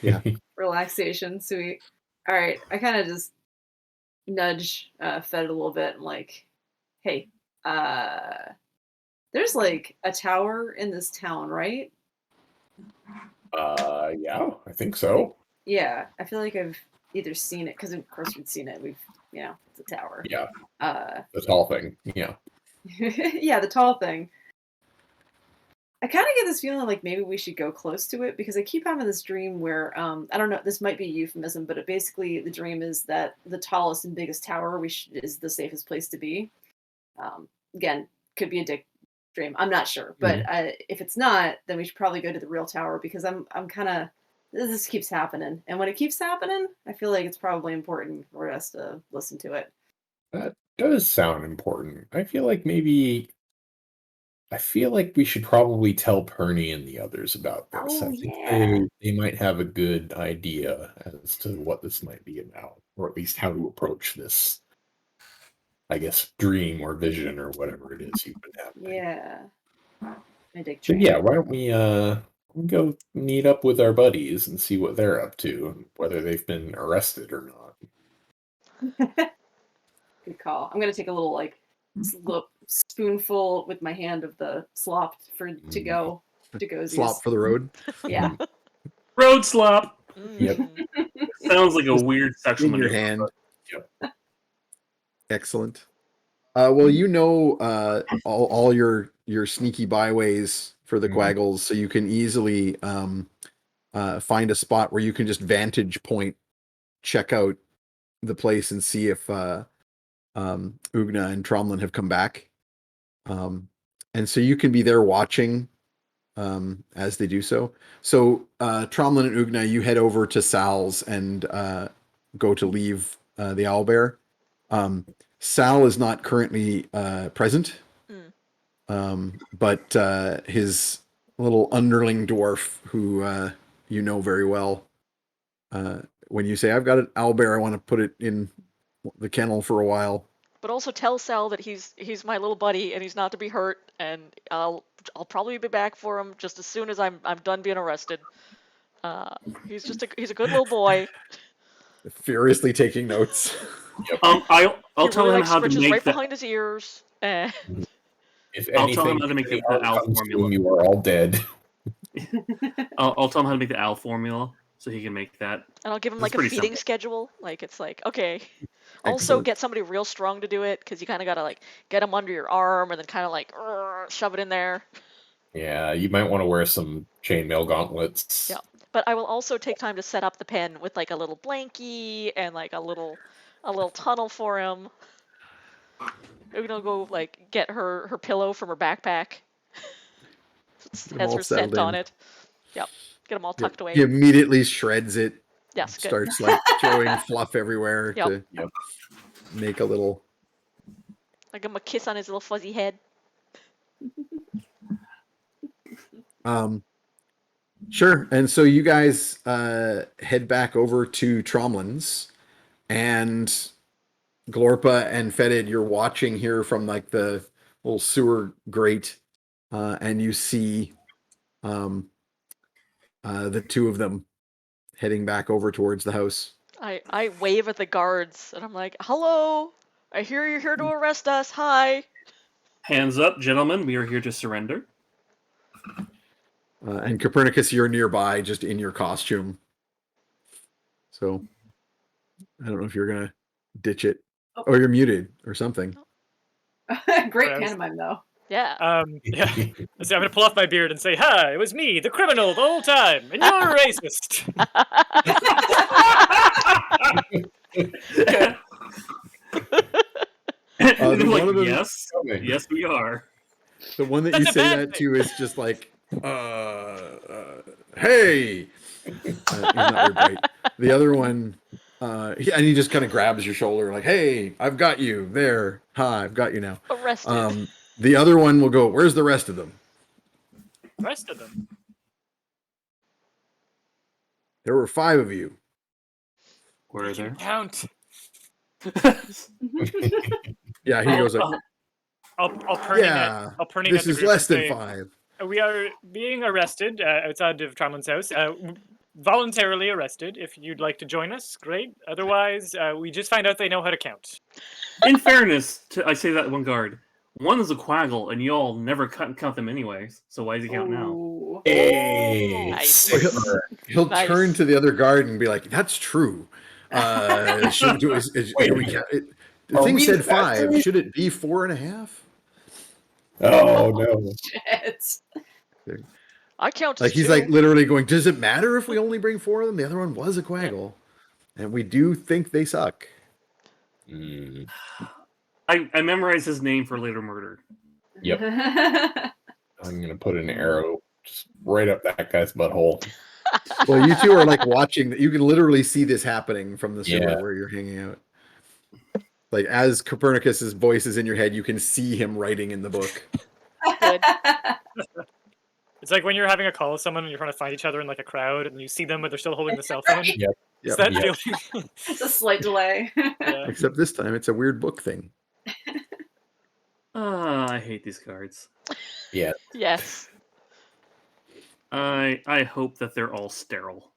Yeah. Relaxation, sweet. All right, I kind of just nudge Fed a little bit and like, hey, there's like a tower in this town, right? Yeah, I think so. Yeah, I feel like I've either seen it, because of course we've seen it. We've, it's a tower. Yeah. The tall thing. Yeah. Yeah, the tall thing. I kind of get this feeling like maybe we should go close to it, because I keep having this dream where, I don't know, this might be a euphemism, but basically the dream is that the tallest and biggest tower is the safest place to be. Again, could be a dick dream. I'm not sure, but if it's not, then we should probably go to the real tower, because I'm kind of, this keeps happening, and when it keeps happening, I feel like it's probably important for us to listen to it. That does sound important. I feel like we should probably tell Perni and the others about this. Oh, I think yeah. they might have a good idea as to what this might be about, or at least how to approach this, I guess, dream or vision or whatever it is you've been having. Yeah. So yeah, why don't we go meet up with our buddies and see what they're up to and whether they've been arrested or not. Good call. I'm gonna take a little spoonful with my hand of the slop to go. Slop for the road. Yeah. Road slop. Yep. Sounds like a weird sexual In your maneuver. hand. Yep. Excellent. Well, all your sneaky byways for the Quaggles, so you can easily find a spot where you can just vantage point, check out the place, and see if Ugna and Tromlin have come back. And so you can be there watching as they do so. So Tromlin and Ugna, you head over to Sal's and go to leave the owlbear. Sal is not currently present, but his little underling dwarf, who you know very well, when you say, I've got an owlbear, I want to put it in the kennel for a while. But also tell Sal that he's my little buddy and he's not to be hurt, and I'll probably be back for him just as soon as I'm done being arrested. He's a good little boy. Furiously taking notes. I'll tell him how to make right that. behind his ears. And If I'll anything, tell him how to make the owl formula. You are all dead. I'll tell him how to make the owl formula so he can make that. I'll give him It's like a pretty feeding simple. schedule. Like it's like, okay. Also Excellent. get somebody real strong to do it, because you kind of gotta like get him under your arm and then kind of like shove it in there. Yeah, you might want to wear some chainmail gauntlets. Yeah. But I will also take time to set up the pen with like a little blankie and like a little tunnel for him. We're gonna go like get her pillow from her backpack. It Get them has all her settled scent on in. it. Yep. Get them all Yep. tucked away. He immediately shreds it. Yes, good. Starts like throwing fluff everywhere Yep. to make a little. I give him a kiss on his little fuzzy head. Sure. And so you guys head back over to Tromlin's, and Glorpa and Fetid, you're watching here from like the little sewer grate, and you see the two of them heading back over towards the house. I wave at the guards and I'm like, hello, I hear you're here to arrest us. Hi. Hands up, gentlemen. We are here to surrender. And Copernicus, you're nearby, just in your costume. So I don't know if you're gonna ditch it, or you're muted or something. Great Right, I was- pantomime, though. Yeah. Yeah. So I'm gonna pull off my beard and say, "Hi, it was me, the criminal, the whole time, and you're a racist." And they're one of them- yes, yes, we are. The one that That's you a say bad that thing. to is just like, hey. He's not very bright. The other one, and he just kind of grabs your shoulder, like, hey, I've got you there. Hi, I've got you now. Arrested. The other one will go, where's the rest of them? The rest of them. There were 5 of you. Where are there? Count. Yeah, he goes like, I'll Perni yeah, I'll Perni this net the is group less and than say, 5. We are being arrested outside of Tromlin's house. Voluntarily arrested. If you'd like to join us, great. Otherwise, we just find out they know how to count. In fairness, I say that one guard. One is a quaggle, and y'all never count them anyways. So why does he count now? Ooh. Hey, Nice. He'll Nice. turn to the other guard and be like, that's true. Should do Wait a we minute. the Are thing we said the 5. factory? Should it be 4.5? Oh no! Shit. I counted Like he's 2. like literally going, does it matter if we only bring 4 of them? The other one was a quaggle. And we do think they suck. Mm, I memorized his name for later murder. Yep. I'm gonna put an arrow just right up that guy's butthole. Well, you two are like watching that. You can literally see this happening from the sewer Yeah. where you're hanging out. Like as Copernicus's voice is in your head, you can see him writing in the book. Good. It's like when you're having a call with someone and you're trying to find each other in like a crowd and you see them but they're still holding the cell phone. Yep. It's Yep. that Yep. feeling. It's a slight delay. Yeah. Except this time it's a weird book thing. I hate these cards. Yeah. Yes. I hope that they're all sterile.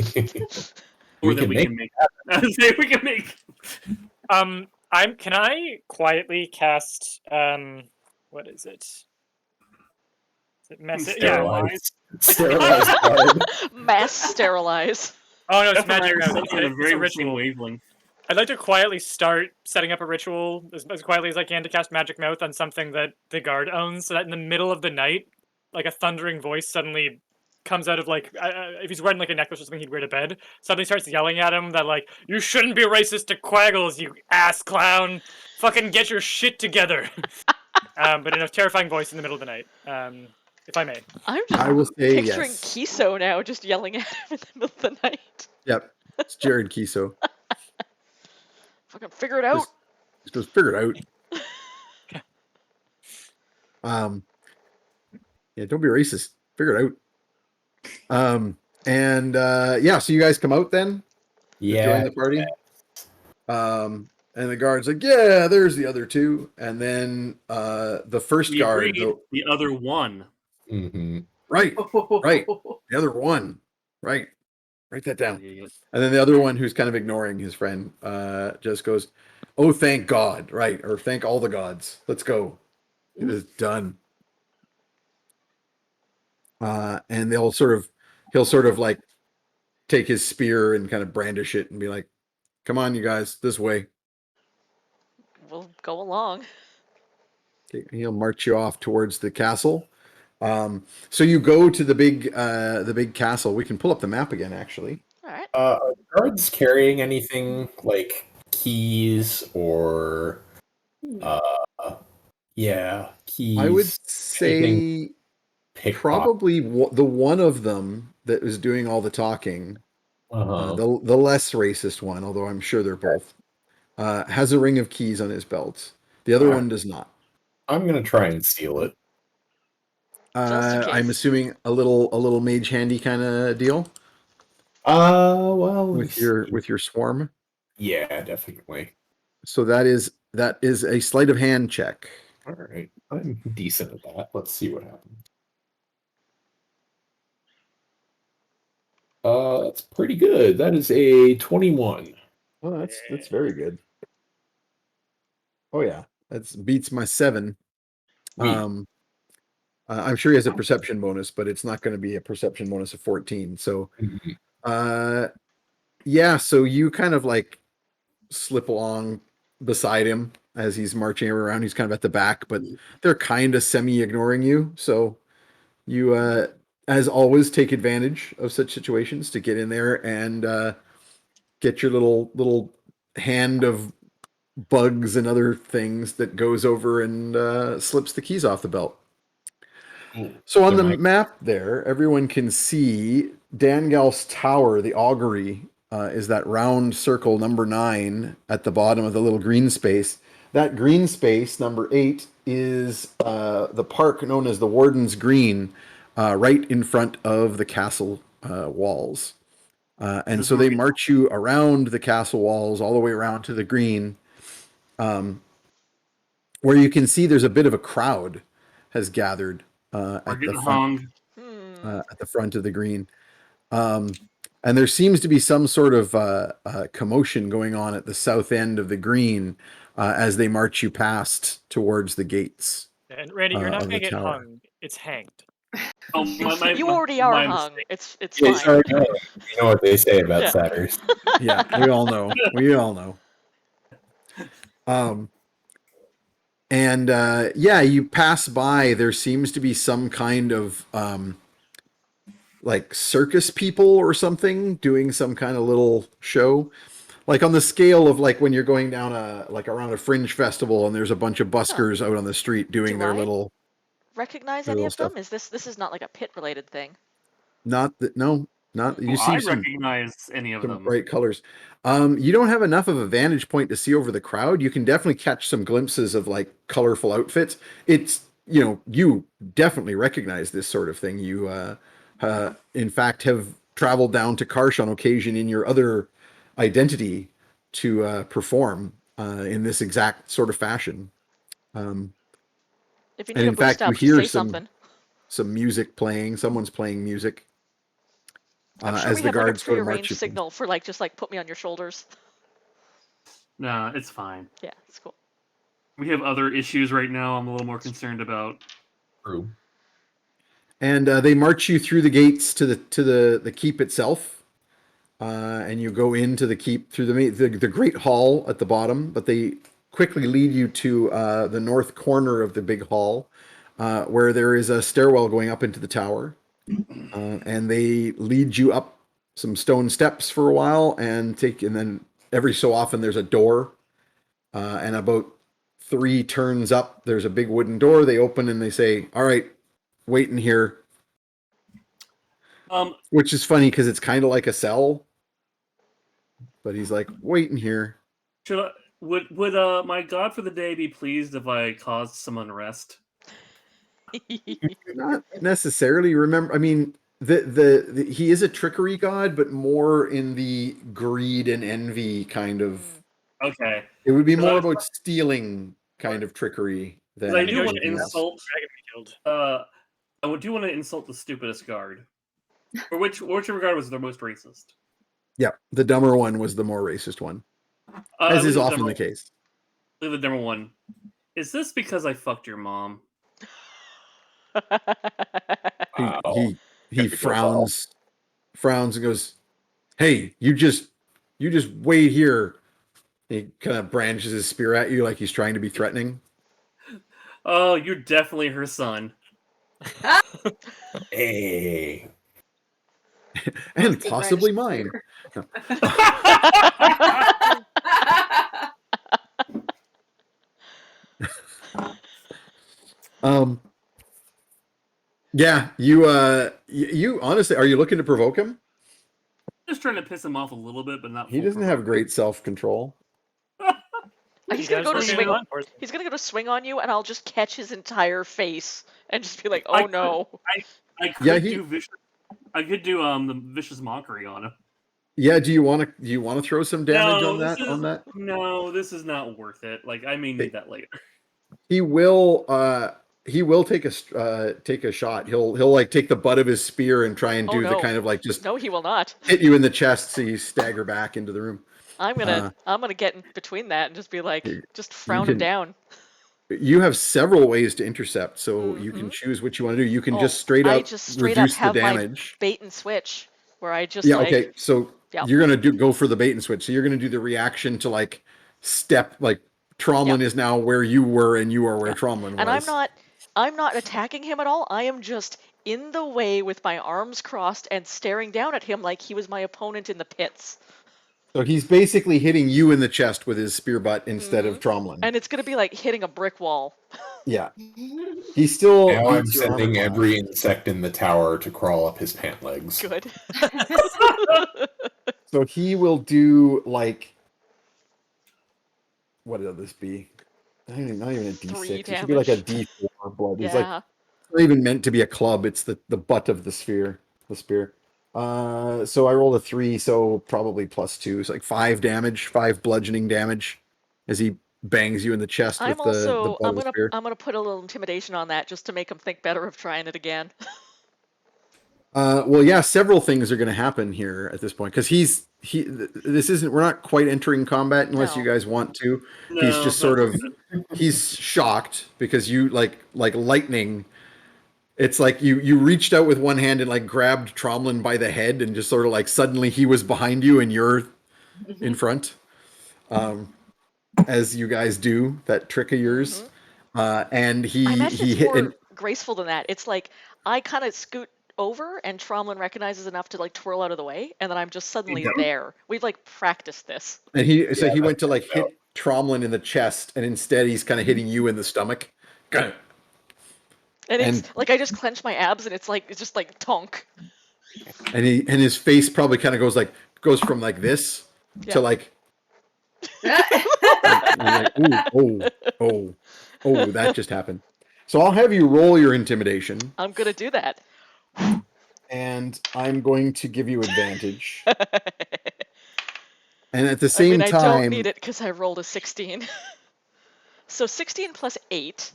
We Or that can we make can make. I would say we can make. Can I quietly cast what is it? Is it message? Yeah. Sterilize. Sterilized guard. Mass sterilize. Oh no, it's That's what I magic. was Mouth. thinking, a It's very a much same ritual. wavelength. I'd like to quietly start setting up a ritual as quietly as I can to cast Magic Mouth on something that the guard owns, so that in the middle of the night, like a thundering voice suddenly comes out of like, if he's wearing like a necklace or something he'd wear to bed, suddenly starts yelling at him that like, you shouldn't be racist to quaggles, you ass clown. Fucking get your shit together. But in a terrifying voice in the middle of the night, if I may. I'm just I will say picturing yes. Kiso now, just yelling at him in the middle of the night. Yep. It's Jared Kiso. Fucking figure it out. Just figure it out. Yeah, don't be racist. Figure it out. And yeah, so you guys come out then? To Yeah. join the party. And the guard's like, yeah, there's the other 2. And then the first We guard, agreed the other one. Mm-hmm. right, right. The other one, right. Write that down. Idiot. And then the other one, who's kind of ignoring his friend, just goes, oh, thank God, right? Or thank all the gods. Let's go. It is done. And he'll sort of like take his spear and kind of brandish it and be like, come on, you guys, this way. We'll go along. Okay, he'll march you off towards the castle. So you go to the big castle. We can pull up the map again, actually. All right. Are the guards carrying anything like keys or uh yeah, I would keys, anything say pickpocket? probably the one of them that was doing all the talking, Uh-huh. the less racist one, although I'm sure they're both, has a ring of keys on his belt. The other Alright. one does not. I'm gonna try and steal it. Just in I'm case. assuming a little mage handy kind of deal Well, let me with see. your swarm. Yeah, definitely. So that is a sleight of hand check. All right, I'm decent at that. Let's see what happens. That's pretty good. That is a 21. Well, that's very good. Oh yeah, that beats my 7. Sweet. Um, I'm sure he has a perception bonus, but it's not going to be a perception bonus of 14. So, Mhm. uh, yeah. So you kind of like slip along beside him as he's marching around. He's kind of at the back, but they're kind of semi ignoring you. So you, as always, take advantage of such situations to get in there and get your little hand of bugs and other things that goes over and slips the keys off the belt. Cool. So on the Am I map there, everyone can see Dangal's Tower, the augury, is that round circle number 9 at the bottom of the little green space. That green space, number 8, is the park known as the Warden's Green, right in front of the castle walls. And This is so where they we march you around the castle walls all the way around to the green, where you can see there's a bit of a crowd has gathered are getting hung. Hmm. at the front of the green. Um, and there seems to be some sort of commotion going on at the south end of the green as they march you past towards the gates And Randy, you're not of the gonna get tower. hung. It's hanged. Oh, my You already are my hung. mistake. It's Yeah, fine. sorry, you know what they say about Yeah. satyrs. Yeah, we all know. We all know. Um, and yeah, you pass by. There seems to be some kind of like circus people or something doing some kind of little show. Like on the scale of like when you're going down like around a fringe festival and there's a bunch of Huh. buskers out on the street doing Do I recognize their any little of stuff. them? This is not like a pit related thing. Not that no, not Do you I see recognize any of some them? bright colors. You don't have enough of a vantage point to see over the crowd. You can definitely catch some glimpses of like colorful outfits. It's you definitely recognize this sort of thing. You in fact have traveled down to Karsh on occasion in your other identity to perform in this exact sort of fashion. Um, If you and need a in boost fact, you up, hear say some something. music playing. Someone's playing music I'm sure as we the have like a guards go to march prearranged you. signal for like just like put me on your shoulders. Nah, it's fine. Yeah, it's cool. We have other issues right now. I'm a little more concerned about. True. And they march you through the gates to the keep itself, and you go into the keep through the great hall at the bottom. But they quickly lead you to the north corner of the big hall, where there is a stairwell going up into the tower, and they lead you up some stone steps for a while, and then every so often there's a door, and about 3 turns up, there's a big wooden door. They open and they say, "All right, wait in here." Um, Which is funny because it's kind of like a cell, but he's like, wait in here. should I would my god for the day be pleased if I caused some unrest? Not necessarily. Remember, I mean, he is a trickery god, but more in the greed and envy kind of. Hmm. Okay, It would be because more about stealing kind of trickery I than do want to anything else. insult. Dragon Field. Do want to insult the stupidest guard. Or whichever guard was the most racist. Yeah, the dumber one was the more racist one, I as leave is the often dumber, the case. leave the dumber one. Is this because I fucked your mom? He Wow. he he Could go well. frowns and goes, "Hey, you just wait here." He kind of branches his spear at you like he's trying to be threatening. Oh, you're definitely her son. Hey. And Big possibly British mine. Um, yeah, you honestly, are you looking to provoke him? Just trying to piss him off a little bit, but not He full doesn't have provoke. great self-control. He's gonna go to work in swing. law enforcement. He's gonna go to swing on you, and I'll just catch his entire face and just be like, I "Oh could- no!" I could Yeah, do vicious. I could do the vicious mockery on him. Yeah, do you want to throw some damage on that? No, this is not worth it. Like I may need that later. He will take a shot. He'll like take the butt of his spear and try and Oh do the no! kind of like just No, he will not. hit you in the chest so you stagger back into the room. I'm gonna get in between that and just be like, just frown him can- down. You have several ways to intercept, so you can Mhm. choose what you want to do. You can Oh, just straight I up just straight up reduce the have my damage. bait and switch, where I just Yeah, like, okay. So Yep. you're gonna go for the bait and switch. So you're gonna do the reaction to like step like Tromlin is now where you were and you are where Yeah. Tromlin was. And I'm not attacking him at all. I am just in the way with my arms crossed and staring down at him like he was my opponent in the pits. So he's basically hitting you in the chest with his spear butt instead of Tromlin. And it's gonna be like hitting a brick wall. Yeah. He still Now I'm beats your armor sending class. every insect in the tower to crawl up his pant legs. Good. So he will do like, what will this be? Not even a D6. It should be like a D4 blood. It's like Yeah. it's not even meant to be a club. It's the butt of the spear. So I rolled a 3, so probably +2. It's like 5 damage, 5 bludgeoning damage, as he bangs you in the chest with the butt of the spear. I'm gonna put a little intimidation on that just to make him think better of trying it again. Well, yeah, several things are going to happen here at this point because we're not quite entering combat unless you No. guys want to. No, He's just sort that's of he's shocked because you like lightning. It's like you reached out with one hand and like grabbed Tromlin by the head and just sort of like suddenly he was behind you and you're in front. As you guys do that trick of yours, and I he imagine it's hit more and graceful than that. It's like I kind of scoot over and Tromlin recognizes enough to like twirl out of the way, and then I'm just suddenly there. We've like practiced this. And he Yeah, went to like hit Tromlin in the chest, and instead he's kind of hitting you in the stomach. And it's like I just clench my abs, and it's just like tonk. And his face probably kind of goes from like this to like, like oh, that just happened. So I'll have you roll your intimidation, I'm gonna do that. and I'm going to give you advantage. And at the same I time, don't need it because I rolled a 16. So 16 plus 8.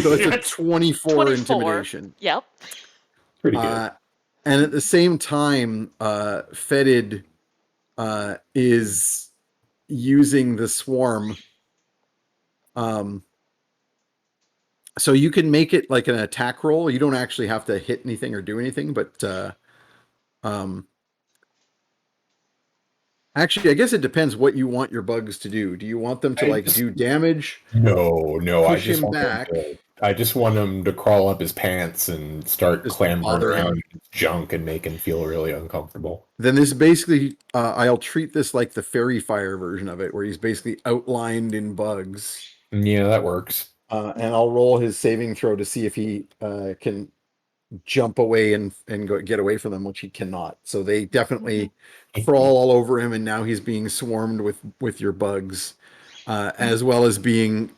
so it's a 24 24. intimidation. Yep. Pretty good. And at the same time, Fetid is using the swarm. So you can make it like an attack roll. You don't actually have to hit anything or do anything, but actually, I guess it depends what you want your bugs to do. Do you want them to like do damage? No, I Push just him want back. I just want him to crawl up his pants and start Just clambering bother him. around in his junk and make him feel really uncomfortable. Then this basically, I'll treat this like the fairy fire version of it, where he's basically outlined in bugs. Yeah, that works. And I'll roll his saving throw to see if he can jump away and get away from them, which he cannot. So they definitely crawl all over him, and now he's being swarmed with your bugs, as well as being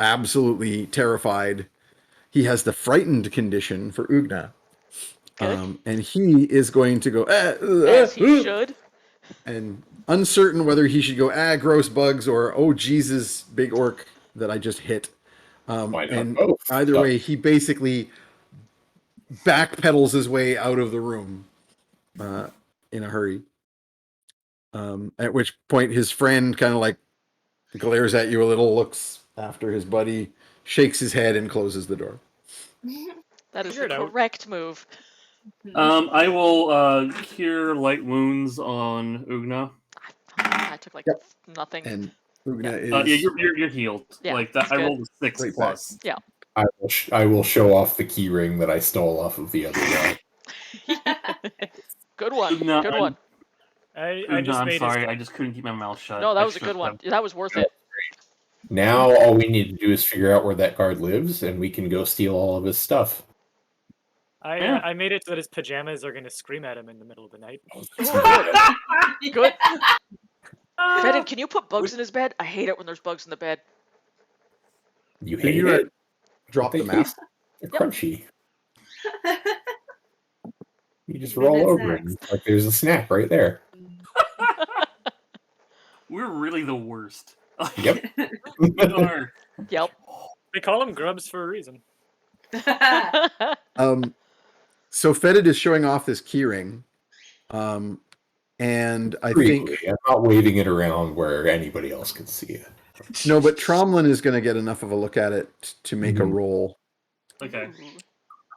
absolutely terrified. He has the frightened condition for Ugna. Good. And he is going to go As he should. and uncertain whether he should go gross bugs or oh Jesus big orc that I just hit. Why not And both? either way, he basically backpedals his way out of the room in a hurry. At which point his friend kind of like glares at you a little, looks after his buddy, shakes his head, and closes the door. That is Figure the it out. correct move. I will cure light wounds on Ugna. I took like nothing. And Ugna Yeah, is you're healed. Yeah, like that. that's I good. rolled a 6 Right plus. Yeah. I will show off the key ring that I stole off of the other guy. Good one. No, Good one. I just I'm made sorry. his. I just couldn't keep my mouth shut. No, that I was a should good one. have- That was worth it. Now all we need to do is figure out where that guard lives, and we can go steal all of his stuff. Yeah. I made it so that his pajamas are gonna scream at him in the middle of the night. Good. Fedid, can you put bugs in his bed? I hate it when there's bugs in the bed. You Can hate you it? drop They the map? taste crunchy. You just Midnight roll over snacks. and like there's a snack right there. We're really the worst. Yep. We are. Yep. They call them grubs for a reason. So Fetid is showing off this keyring. And I think Briefly, I'm not waving it around where anybody else can see it. no, but Tromlin is going to get enough of a look at it to make a Mhm. roll. Okay.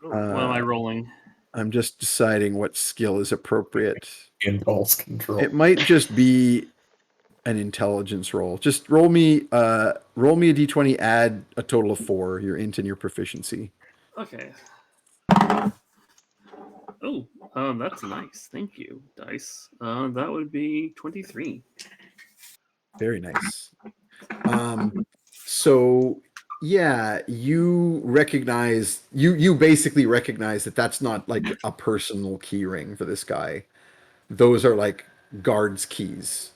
Ooh. What am I rolling? I'm just deciding what skill is appropriate. Impulse control. It might just be an intelligence roll. Just roll me a d20, add a total of 4, your int and your proficiency. Okay. Oh, that's nice. Thank you, dice. That would be 23. Very nice. So yeah, you basically recognize that that's not like a personal key ring for this guy. Those are like guards' keys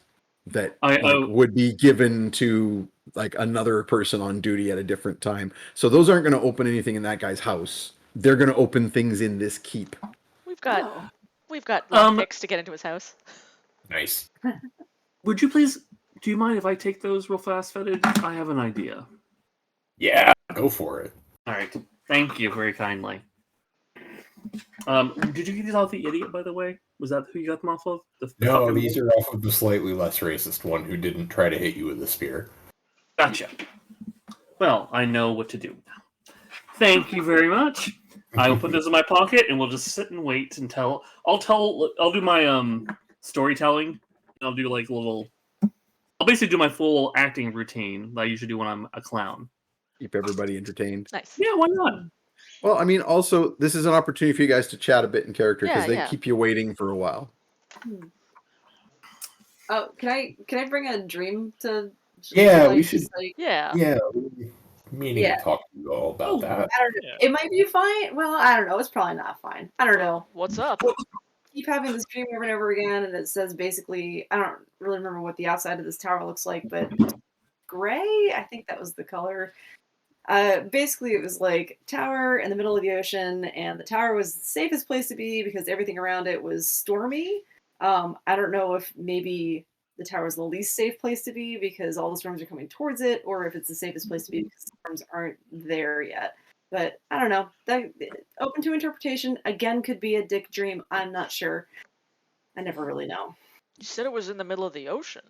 that would be given to like another person on duty at a different time. So those aren't going to open anything in that guy's house. They're going to open things in this keep. We've got lockpicks to get into his house. Nice. Would you please? Do you mind if I take those real fast, Fetid? I have an idea. Yeah, go for it. All right. Thank you very kindly. Did you get these off the idiot, by the way? Was that who you got them off of? No, these are off of the slightly less racist one who didn't try to hit you with a spear. Gotcha. Well, I know what to do now. Thank you very much. I will put this in my pocket, and we'll just sit and wait until I'll do my storytelling. I'll do like I'll basically do my full acting routine that I usually do when I'm a clown. Keep everybody entertained. Nice. Yeah, why not? Well, I mean, also this is an opportunity for you guys to chat a bit in character because they Yeah. keep you waiting for a while. Oh, can I bring a dream to? Yeah, like, we should. just, like, Yeah. Yeah, meaning Yeah. to talk to you all about that. I don't know. Yeah. It might be fine. Well, I don't know. It's probably not fine. I don't know. What's up? Keep having this dream over and over again, and it says basically, I don't really remember what the outside of this tower looks like, but gray. I think that was the color. Basically, it was like tower in the middle of the ocean, and the tower was the safest place to be because everything around it was stormy. I don't know if maybe the tower is the least safe place to be because all the storms are coming towards it, or if it's the safest place to be because the storms aren't there yet. But I don't know. That open to interpretation. Again, could be a dick dream. I'm not sure. I never really know. You said it was in the middle of the ocean.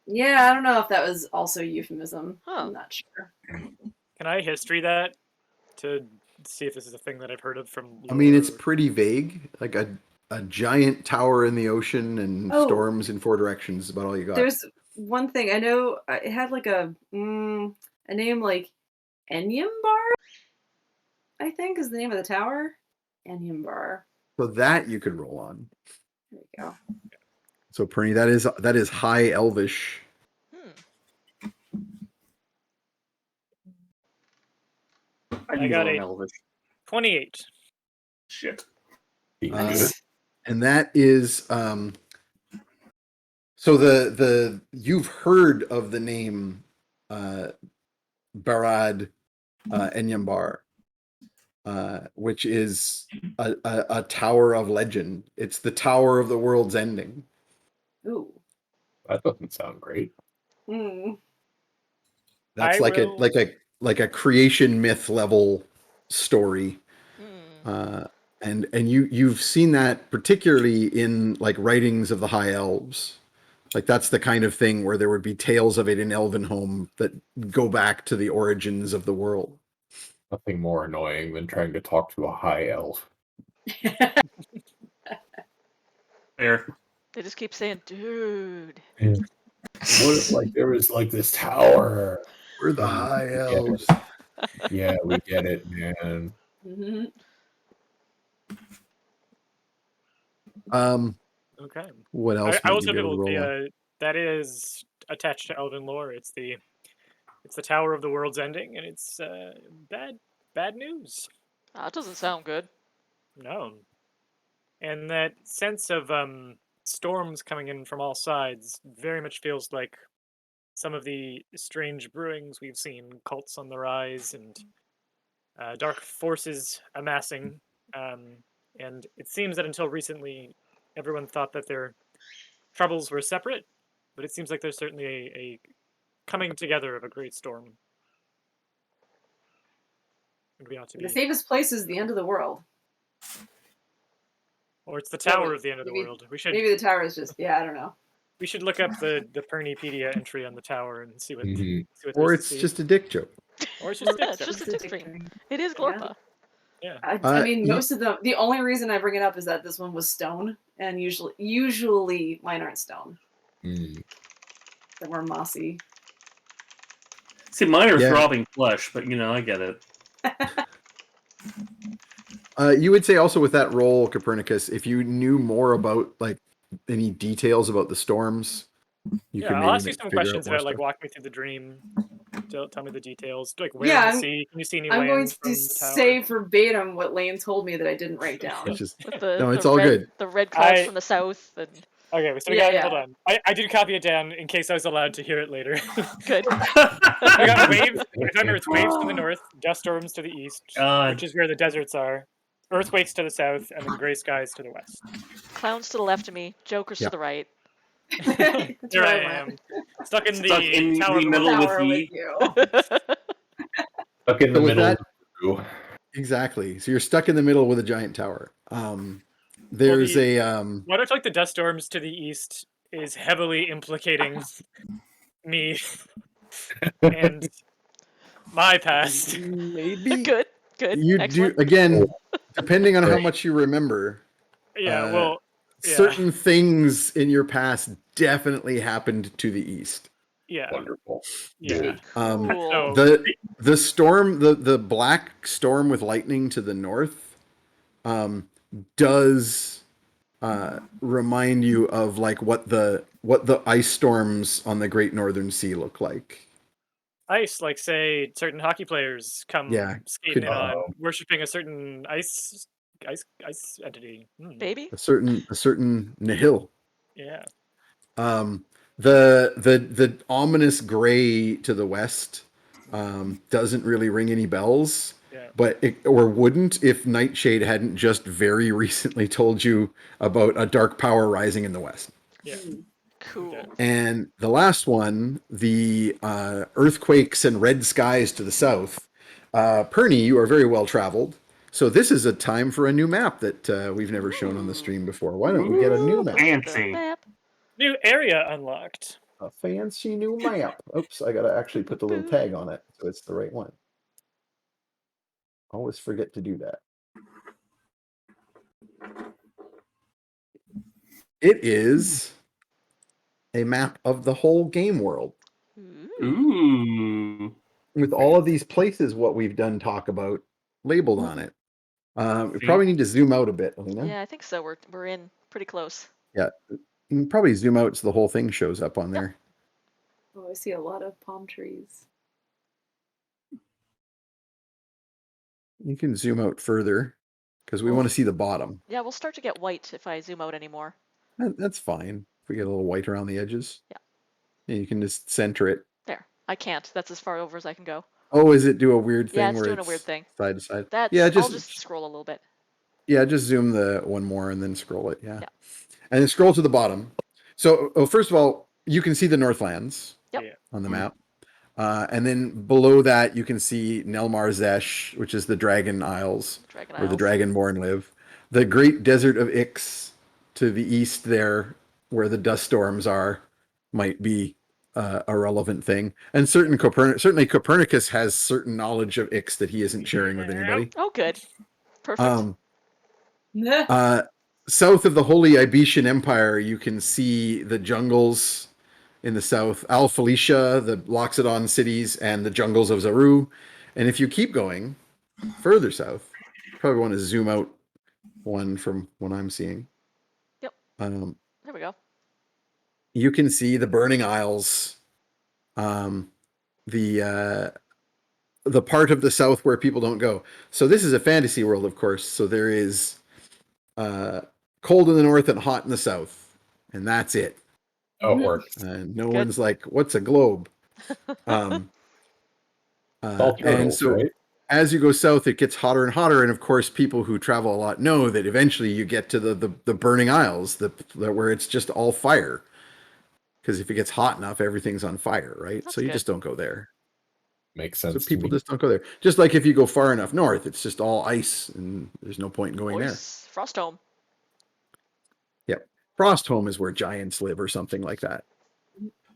Yeah, I don't know if that was also euphemism. Huh. I'm not sure. Can I history that to see if this is a thing that I've heard of from? I mean, it's lore? pretty vague. Like a giant tower in the ocean and Oh. storms in 4 directions is about all you got. There's one thing I know. It had like a name like Enyimbar, I think is the name of the tower. Enyimbar. So that you could roll on. There you go. So Perni, that is high elvish. I got an a Elvish. 28. Shit. And that is so the you've heard of the name Barad Enyambar, which is a tower of legend. It's the tower of the world's ending. Ooh. That doesn't sound great. Hmm. That's like a creation myth level story. And you've seen that particularly in like writings of the High Elves. Like that's the kind of thing where there would be tales of it in Elvenhome that go back to the origins of the world. Nothing more annoying than trying to talk to a high elf. Fair. They just keep saying, dude. What if like there was like this tower? We're the High Elves. Yeah, we get it, man. Hmm. Okay. What else I might will you tell be able to people roll on? that is attached to Elven lore. It's the Tower of the World's Ending, and it's bad news. That doesn't sound good. No, and that sense of storms coming in from all sides very much feels like some of the strange brewings we've seen, cults on the rise and dark forces amassing. And it seems that until recently, everyone thought that their troubles were separate, but it seems like there's certainly a coming together of a great storm. And we ought to The be, safest place is the end of the world. or it's the No, tower wait, of the end of the maybe world. maybe the tower is just, yeah, I don't know. We should look up the Pernipedia entry on the tower and see what Mhm. see what Or there's to it's see. just a dick joke. Or it's just Yeah, dick it's just a jokes. dick stream. It is Yeah. Glorpa. Yeah. I mean, You- most of them. The only reason I bring it up is that this one was stone, and usually mine aren't stone. Mm. They're more mossy. See, mine are Yeah. throbbing flesh, but I get it. You would say also with that roll, Copernicus, if you knew more about like any details about the storms, you could I'll maybe ask you some figure out questions more about like stuff. walk me through the dream. Tell me the details. Like where Yeah, in the sea? Can you see any I'm going land from to the tower? say verbatim what Lane told me that I didn't write down. It's just With no, it's the all red good. the red clouds I- from the south and Okay, so we Yeah, got yeah. hold on. I did copy it down in case I was allowed to hear it later. good. We got waves. I found it's waves to the north, dust storms to the east, God. which is where the deserts are. Earthquakes to the south, and then gray skies to the west. Clowns to the left of me, jokers Yeah. to the right. That's Here where I went. am, stuck in Stuck the in tower the of the middle world. with Tower the- with you. Stuck in the So with middle. that- of the crew. Exactly. So you're stuck in the middle with a giant tower. There's the- a What it's like the dust storms to the east is heavily implicating me and my past. maybe Good. you Excellent. do again, depending on how Right. much you remember. Yeah, Uh, well, yeah. Certain things in your past definitely happened to the east. yeah, Wonderful. yeah. Good. Cool. So The storm, the black storm with lightning to the north, does remind you of like what the ice storms on the Great Northern Sea look like. ice, like say certain hockey players come Yeah, skating could- in on worshiping a certain ice entity. Baby? a certain Nihil. Yeah. The ominous gray to the west doesn't really ring any bells. Yeah. But or wouldn't if Nightshade hadn't just very recently told you about a dark power rising in the west. Yeah. Cool. Okay. And the last one, the earthquakes and red skies to the south. Perni, you are very well traveled. So this is a time for a new map that we've never shown on the stream before. Why don't we get a new map? Fancy. Map. New area unlocked. A fancy new map. Oops, I gotta actually put the little tag on it so it's the right one. Always forget to do that. It is a map of the whole game world Ooh. Ooh. with all of these places what we've done talk about labeled on it. We probably need to zoom out a bit, Alina. Yeah, I think so. We're in pretty close. You can probably zoom out so the whole thing shows up on there. Oh, I see a lot of palm trees. You can zoom out further because we want to see the bottom. Yeah, we'll start to get white if I zoom out anymore. That's fine. If we get a little white around the edges. Yeah. Yeah, you can just center it. There. I can't. That's as far over as I can go. Oh, is it do a weird thing Yeah, it's where doing a weird thing. side to side? That's Yeah, I'll just just scroll a little bit. yeah, just zoom the one more and then scroll it. Yeah. Yeah. And then scroll to the bottom. So, first of all, you can see the Northlands Yep. Yeah. on the map. And then below that, you can see Nelmar Zesh, which is the Dragon Isles, Dragon where the Isles. Dragonborn live. The Great Desert of Ix to the east there, where the dust storms are, might be a relevant thing. And certainly Copernicus has certain knowledge of Ix that he isn't sharing with anybody. Oh, good. Perfect. South of the Holy Ibetian Empire, you can see the jungles in the south, Al Felicia, the Loxodon cities, and the jungles of Zaru. And if you keep going further south, probably want to zoom out one from what I'm seeing. Yep. Um, There we go. you can see the Burning Isles, the part of the south where people don't go. So this is a fantasy world, of course. So there is cold in the north and hot in the south, and that's it. Oh, it works. And no Good. one's like, "What's a globe?" Um, All and turtles, so right? as you go south, it gets hotter and hotter. And of course, people who travel a lot know that eventually you get to the Burning Isles, where it's just all fire. Because if it gets hot enough, everything's on fire, right? That's So you good. just don't go there. Makes So sense to people me. just don't go there. Just like if you go far enough north, it's just all ice, and there's no point in going there. Voice Frostholm. Yep. Frostholm is where giants live, or something like that.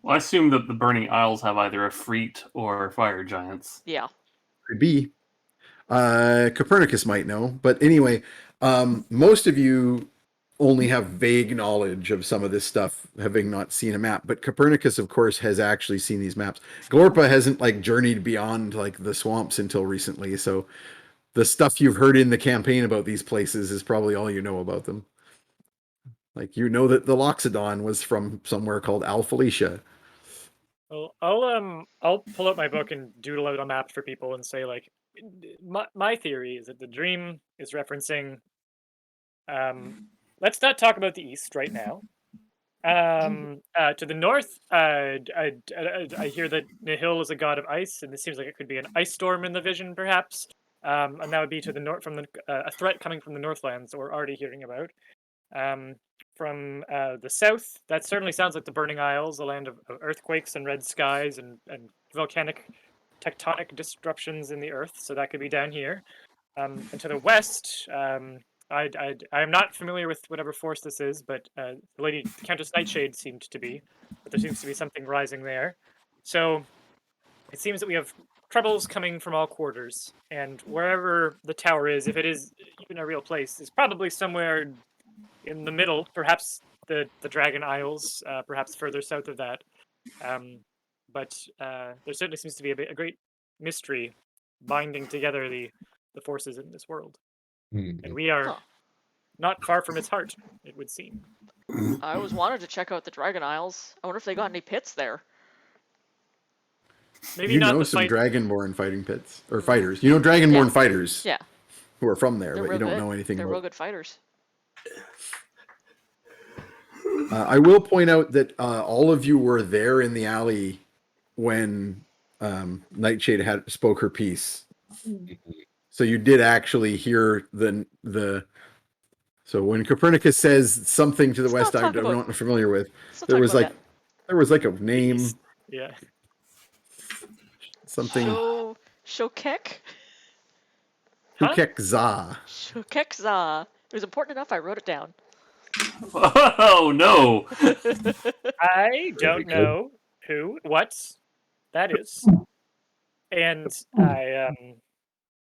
Well, I assume that the Burning Isles have either Efreet or fire giants. Yeah. Could be. Copernicus might know, but anyway, most of you only have vague knowledge of some of this stuff, having not seen a map. But Copernicus, of course, has actually seen these maps. Glorpa hasn't like journeyed beyond like the swamps until recently, so the stuff you've heard in the campaign about these places is probably all you know about them. Like you know that the Loxodon was from somewhere called Alphalicia. Well, I'll pull out my book and doodle out a map for people and say like, my theory is that the dream is referencing. Let's not talk about the east right now. To the north, I hear that Nihil is a god of ice, and this seems like it could be an ice storm in the vision, perhaps. And that would be to the north from a threat coming from the Northlands that we're already hearing about. From the south, that certainly sounds like the Burning Isles, a land of earthquakes and red skies and volcanic tectonic disruptions in the earth. So that could be down here. And to the west, I am not familiar with whatever force this is, but the Countess Nightshade seemed to be. But there seems to be something rising there. So it seems that we have troubles coming from all quarters, and wherever the tower is, if it is even a real place, is probably somewhere in the middle, perhaps the Dragon Isles, perhaps further south of that. But there certainly seems to be a great mystery binding together the forces in this world, and we are Huh. not far from its heart, it would seem. I always wanted to check out the Dragon Isles. I wonder if they got any pits there. Maybe You not know the some fight. Dragonborn fighting pits or fighters. You know Dragonborn Yeah. fighters Yeah. who are from there, They're but real you don't good. know anything They're about. real good fighters. I will point out that all of you were there in the alley when Nightshade spoke her piece. So you did actually hear the. So when Copernicus says something to the Let's west, not talk I'm about. not familiar with. Let's not There talk was about like a The name, east. Yeah. that. something Shokek? Huh? Hukekza. Shokekza. It was important enough I wrote it down. Oh no! I Very don't good. know what that is, and I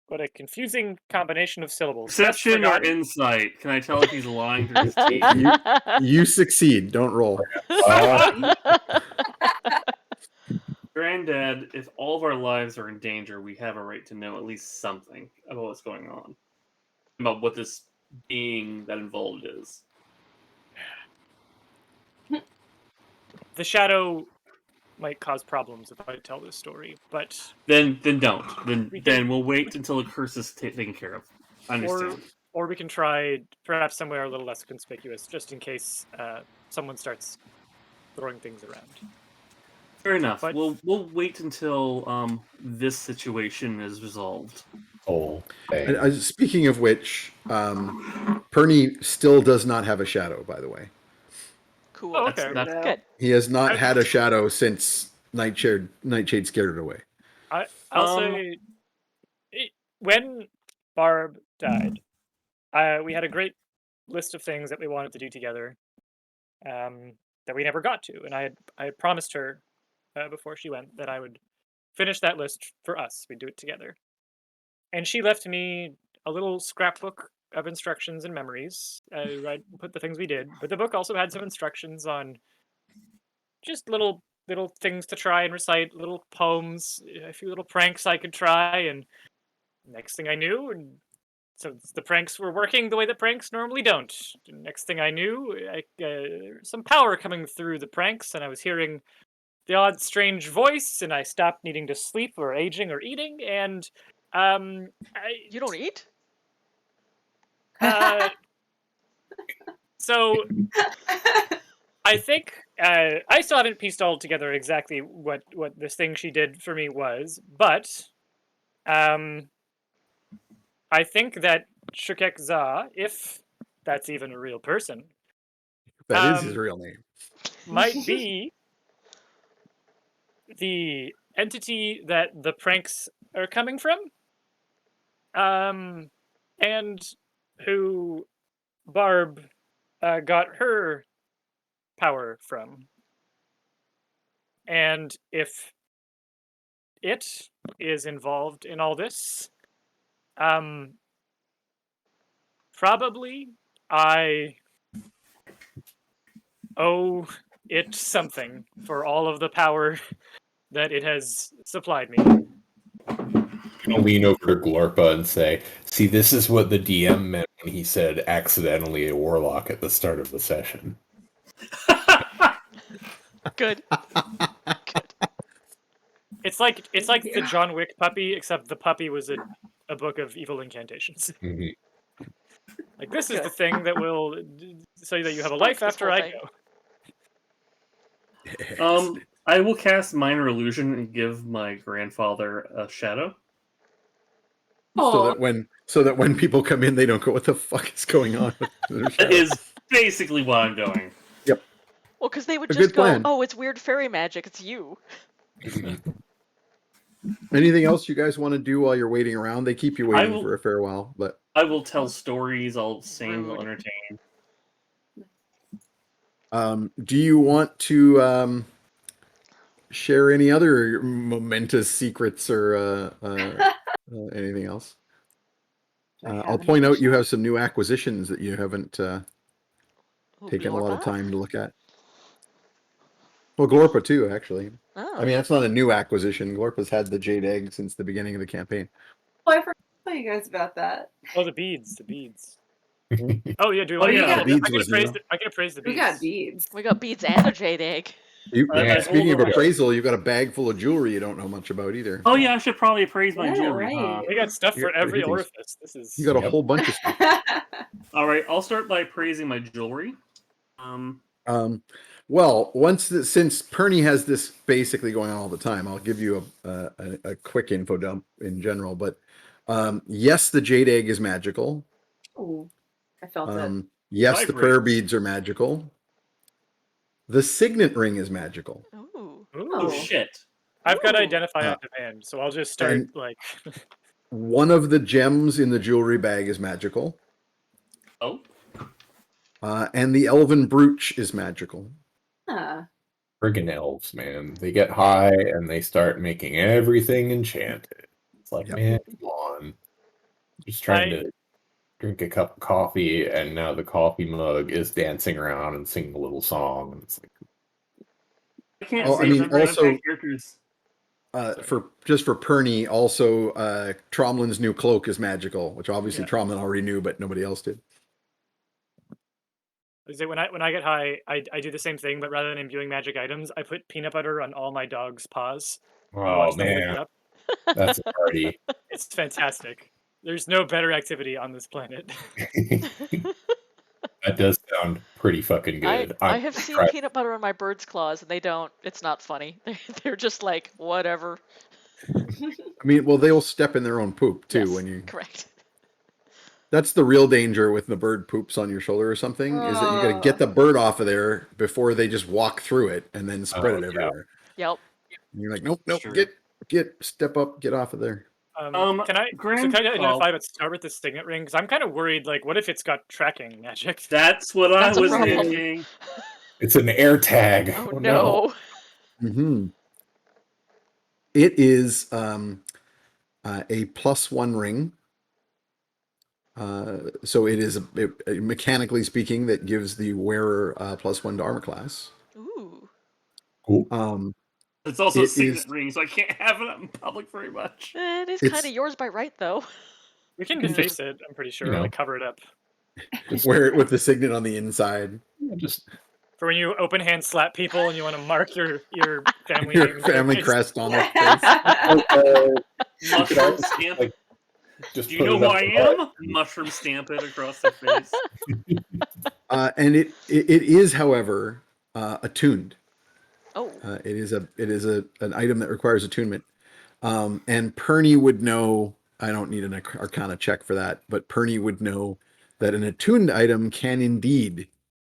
what a confusing combination of syllables. Best Perception or forgotten. insight? Can I tell if he's lying through his teeth? You succeed. Don't roll. Granddad, if all of our lives are in danger, we have a right to know at least something about what's going on, about what this being that involved is. The shadow might cause problems if I tell this story, but Then don't. We can- Then we'll wait until the curse is taken care of. I understand. or we can try perhaps somewhere a little less conspicuous, just in case someone starts throwing things around. Fair enough. But- We'll wait until this situation is resolved. Oh, Speaking of which, Perni still does not have a shadow, by the way. Cool. Oh, That's okay. that's Good. He has not I- had a shadow since Nightshade scared it away. I'll say when Barb died, we had a great list of things that we wanted to do together that we never got to, and I had promised her before she went that I would finish that list for us. We'd do it together, and she left me a little scrapbook of instructions and memories. I put the things we did, but the book also had some instructions on just little little things to try and recite, little poems, a few little pranks I could try, and next thing I knew, and so the pranks were working the way that pranks normally don't. Next thing I knew, some power coming through the pranks, and I was hearing the odd strange voice, and I stopped needing to sleep or aging or eating, and You don't eat? so I think I still haven't pieced all together exactly what this thing she did for me was, but I think that Shukek Za, if that's even a real person, That is his real name. might be the entity that the pranks are coming from, and who Barb got her power from. And if it is involved in all this, probably I owe it something for all of the power that it has supplied me. I'm gonna lean over to Glorpa and say, "See, this is what the DM meant when he said accidentally a warlock at the start of the session." Good. Good. It's like the John Wick puppy, except the puppy was a book of evil incantations. Mhm. Like, this is Good. the thing that will say that you have a Start life this after whole I thing. go. I will cast minor illusion and give my grandfather a shadow. So Aw. that when people come in, they don't go, "What the fuck is going on?" with their That shadow?" is basically what I'm doing. Yep. Well, because they would A just good go, plan. "Oh, it's weird fairy magic. It's you." Anything else you guys want to do while you're waiting around? They keep you waiting will- for a fair while, but I will tell stories. I'll sing. I'll Rude. entertain. do you want to share any other momentous secrets or anything else? Do I have I'll point out you anything? have some new acquisitions that you haven't Ooh, taken a lot of Glorpa? time to look at. Well, Glorpa too, actually. Oh. I mean, that's not a new acquisition. Glorpa's had the jade egg since the beginning of the campaign. Oh, I forgot to tell you guys about that. Oh, the beads. Oh yeah, do we Oh, want to? yeah. The beads I could was appraise. new. I could appraise the We beads. got beads. We got beads and a jade egg. I Speaking told of her- appraisal, you've got a bag full of jewelry you don't know much about either. Oh yeah, I should probably appraise my Yeah, jewelry. right. We got stuff You for got every everything. orifice. This is. You got a Yep. whole bunch of stuff. All right, I'll start by appraising my jewelry. Well, since Perni has this basically going on all the time, I'll give you a quick info dump in general. But yes, the jade egg is magical. Ooh, I felt it. Yes, the Vibrate. prayer beads are magical. The signet ring is magical. Ooh. Ooh. Oh shit! I've got Ooh. identify on demand, so I'll just start and- like. One of the gems in the jewelry bag is magical. Oh, And the elven brooch is magical. Huh. Friggin' elves, man. They get high and they start making everything enchanted. It's like, Yep. man, come on. Just trying to drink a cup of coffee, and now the coffee mug is dancing around and singing a little song. And it's like, I can't Oh, I see mean, remember also- characters. for Perni, also Tromlin's new cloak is magical, which obviously Yeah. Tromlin already knew, but nobody else did. When I get high, I do the same thing, but rather than imbuing magic items, I put peanut butter on all my dog's paws. And oh watch them wake man, up. that's a party. It's fantastic. There's no better activity on this planet. That does sound pretty fucking good. I have seen peanut butter on my bird's claws, and they don't. It's not funny. They're just like whatever. I mean, well, they'll step in their own poop too Yes, when you. correct. That's the real danger with the bird poops on your shoulder or something, is that you got to get the bird off of there before they just walk through it and then spread it yeah. everywhere. Yep. And you're like, nope, Sure. step up, get off of there. Can I Grandpa- identify but start with the signet ring? Because I'm kind of worried, like, what if it's got tracking magic? That's what That's I a was problem. thinking. It's an air tag. Oh, Oh, no. Mm-hmm. It is a +1 ring. So it is mechanically speaking that gives the wearer +1 to armor class. Ooh. Cool. It's also a It signet is- ring, so I can't have it out in public very much. It is It's- kind of yours by right, though. We can Just- deface it, I'm pretty sure, you know. like cover it up. wear it with the signet on the inside. Just For when you open hand slap people and you want to mark your family Your name in their family face. crest on their face. Mushroom stamp. like, just Do you know who I am? Mushroom stamp it across their face. And it is, however, attuned. Oh, It is an item that requires attunement. And Perni would know. I don't need an Arcana check for that, but Perni would know that an attuned item can indeed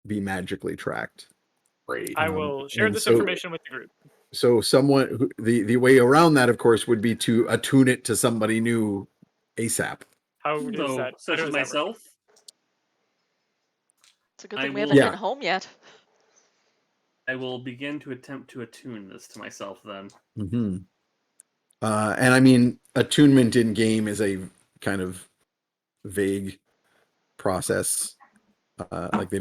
be magically tracked. Great. I will share and this so- information with the group. So the way around that, of course, would be to attune it to somebody new ASAP. How does So, that? such how as does that work? myself, it's a good I thing we will- haven't Yeah. been home yet. I will begin to attempt to attune this to myself then. Mm-hmm. And I mean, attunement in game is a kind of vague process. Like they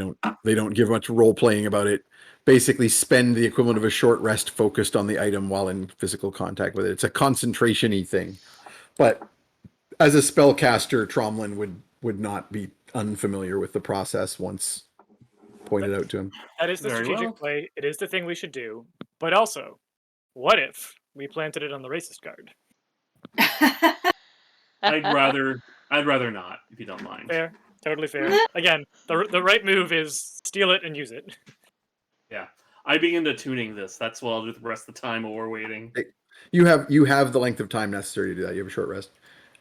don't give much role playing about it. Basically, spend the equivalent of a short rest focused on the item while in physical contact with it. It's a concentration-y thing. But as a spellcaster, Tromlin would not be unfamiliar with the process once pointed out to him. That is the Very strategic well. play. It is the thing we should do. But also, what if we planted it on the racist card? I'd rather not, if you don't mind. Fair, totally fair. Again, the right move is steal it and use it. Yeah. I begin to tuning this. That's what I'll do the rest of the time while we're waiting. You have the length of time necessary to do that. You have a short rest.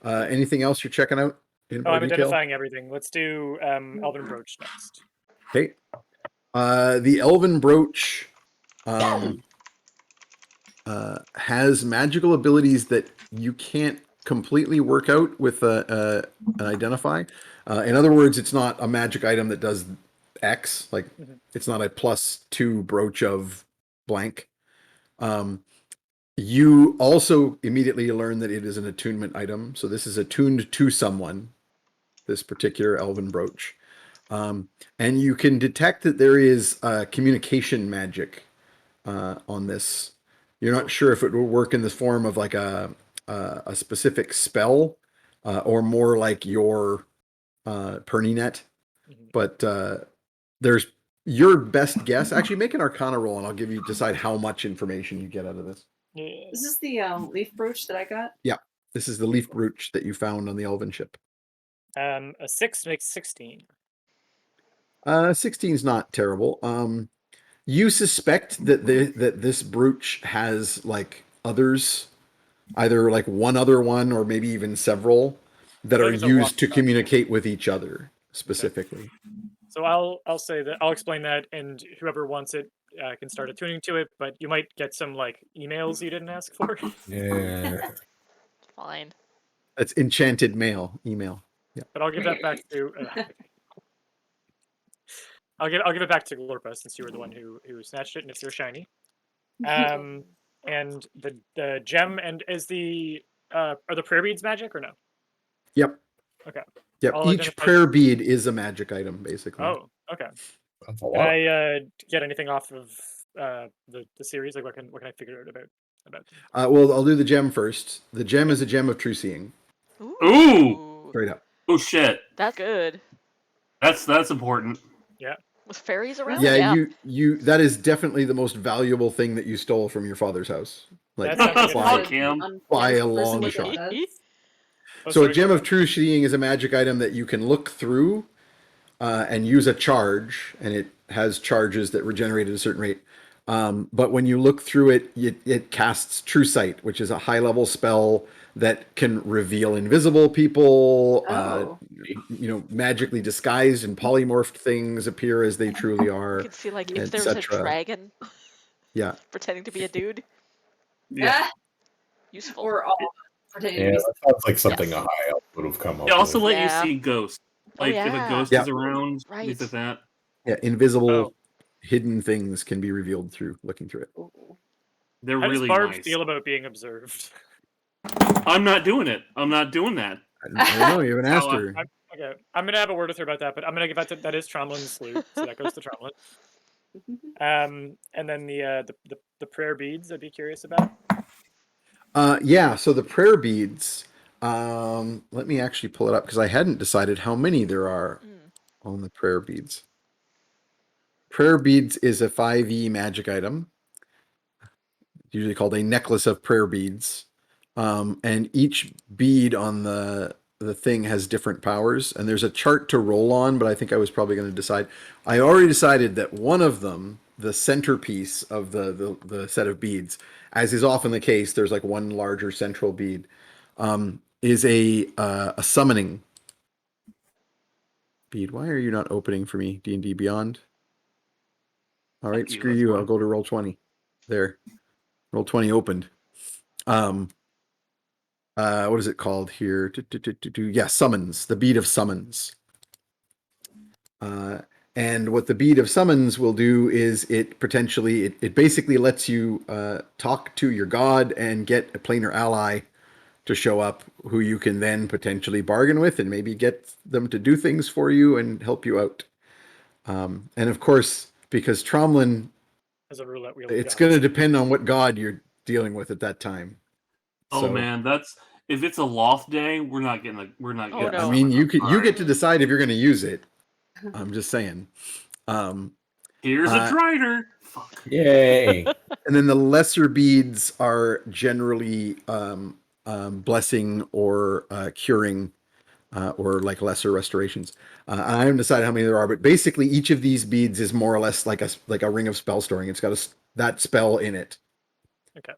Anything else you're checking out in Oh, more I'm detail? identifying everything. Let's do Elven Brooch next. Okay. The Elven Brooch has magical abilities that you can't completely work out with an identify. In other words, it's not a magic item that does X. Like it's not a +2 brooch of blank. You also immediately learn that it is an attunement item. So this is attuned to someone, this particular Elven Brooch. And you can detect that there is communication magic on this. You're not sure if it will work in the form of like a specific spell or more like your Perni net. But there's your best guess. Actually, make an Arcana roll, and I'll decide how much information you get out of this. Yeah. Is this the leaf brooch that I got? This is the leaf brooch that you found on the Elven ship. A 6 makes 16. 16 is not terrible. You suspect that that this brooch has like others, either like one other one or maybe even several that So are it's a used to walkie-talkie. communicate with each other specifically. So I'll say that I'll explain that, and whoever wants it can start attuning to it. But you might get some like emails you didn't ask for. Yeah. Fine. That's enchanted email. But I'll give that back to. I'll give it back to Glorpa since you were the one who snatched it, and it's your shiny. And the gem and is the are the prayer beads magic or no? Yep. Okay. Yep. I'll Each identify- prayer bead is a magic item, basically. Oh, okay. That's a Can lot. I get anything off of the series? Like what can I figure out about? Well, I'll do the gem first. The gem is a gem of true seeing. Ooh! Straight up. Oh shit. That's good. That's important. With fairies around? Yeah, you that is definitely the most valuable thing that you stole from your father's house. Like That sounds by, Fuck him. by a Listen long what it shot. does. Oh, So a sorry, gem go of true seeing is a magic item that you can look through and use a charge, and it has charges that regenerate at a certain rate. But when you look through it, it casts True Sight, which is a high-level spell that can reveal invisible people. Oh. Magically disguised and polymorphed things appear as they truly You are. can see like if there's a etc.. dragon Yeah. pretending to be a dude. Yeah. Useful. Or all pretending Yeah, to be that sounds like something Yes. a high elf would have come up They also with. let Yeah. you see ghosts. Oh, Like if yeah. a ghost Yeah. is around, Right. things like that. Yeah, invisible, Oh. hidden things can be revealed through looking through it. Ooh. They're How really does Barb nice. feel about being observed? I'm not doing it. I'm not doing that. I don't know. You haven't asked How, her. Okay, I'm gonna have a word with her about that, but I'm gonna give that to that is Tromlin's sloop, so that goes to Tromlin. And then the prayer beads I'd be curious about. Yeah, so the prayer beads, let me actually pull it up because I hadn't decided how many there are on the prayer beads. Prayer beads is a 5e magic item, usually called a necklace of prayer beads. And each bead on the thing has different powers, and there's a chart to roll on, but I think I was probably going to decide. I already decided that one of them, the centerpiece of the set of beads, as is often the case, there's like one larger central bead, is a summoning bead. Why are you not opening for me, D&D Beyond? All right, screw that's you. fine. I'll go to Roll20. There, Roll20 opened. What is it called here? Yeah, summons, the bead of summons. And what the bead of summons will do is it basically lets you talk to your god and get a planar ally to show up who you can then potentially bargain with and maybe get them to do things for you and help you out. And of course, because Tromlin, As a roulette wheel. it's going to depend on what god you're dealing with at that time. Oh So, man, that's if it's a loft day, we're not getting. yeah, no. I mean, you All get to decide if you're going to use it. I'm just saying. Here's a Drider. Fuck. Yay! And then the lesser beads are generally blessing or curing or like lesser restorations. I haven't decided how many there are, but basically each of these beads is more or less like a ring of spell storing. It's got that spell in it. Okay.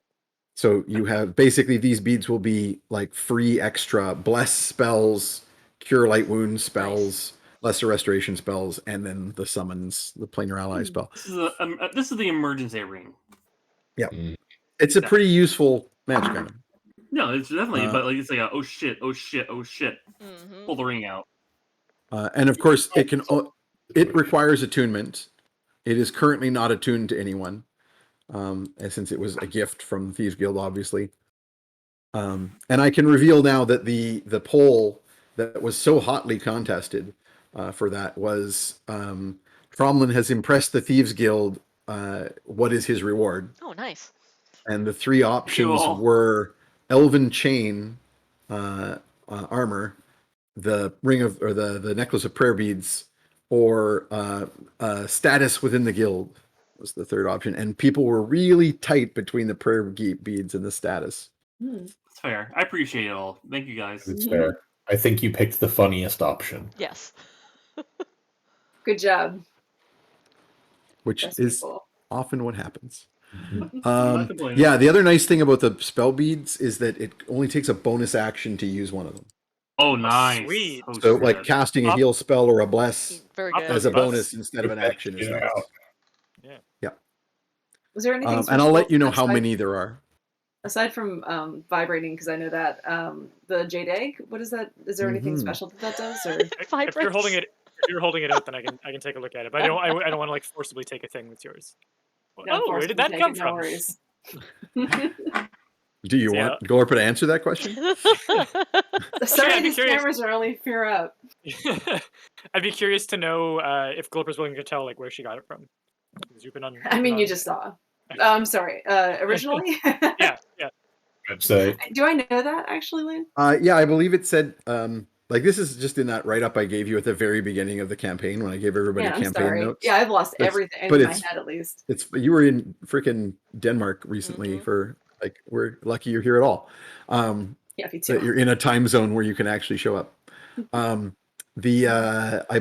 So you have basically these beads will be like free extra bless spells, cure light wound spells, lesser restoration spells, and then the summons, the planar ally spell. This is the emergency ring. Yeah, it's a pretty useful magic item. No, it's definitely, but like it's like oh shit, pull the ring out. And of course, it requires attunement. It is currently not attuned to anyone, since it was a gift from Thieves Guild, obviously. And I can reveal now that the poll that was so hotly contested for that was Tromlin has impressed the Thieves Guild. What is his reward? Oh, nice. And the three options Cool. were Elven Chain armor, the ring of or the necklace of prayer beads, or status within the guild was the third option. And people were really tight between the prayer beads and the status. It's fair. I appreciate it all. Thank you guys. It's fair. I think you picked the funniest option. Yes. Good job. Which Best is people. often what happens. I'm not complaining. Yeah, the other nice thing about the spell beads is that it only takes a bonus action to use one of them. Oh, nice. Sweet. Oh, So, shit. like casting a heal spell or a bless Very Up good. as a Bus. bonus instead of an action is nice. Yeah. Was there anything And I'll let special you know how aside- many there are. Aside from vibrating, because I know that the jade egg. What is that? Is there anything special that does? Or If you're holding it out, then I can take a look at it. But I don't want to like forcibly take a thing that's yours. No, Oh, where did that forcibly come take it, no from? worries. Do you Yeah. want Gorpa to answer that question? Sorry, I'd be these curious. cameras are only fear up. I'd be curious to know if Glorpa's willing to tell like where she got it from. 'Cause you've been on. I mean, you just saw. I'm sorry. Originally? Yeah. I'd say. Do I know that actually, Lynn? Yeah, I believe it said, like this is just in that write-up I gave you at the very beginning of the campaign when I gave everybody Yeah, I'm campaign sorry. notes. Yeah, I've lost It's- everything but in my it's- head at least. You were in freaking Denmark recently for like, we're lucky you're here at all. Yeah, me too. That you're in a time zone where you can actually show up. I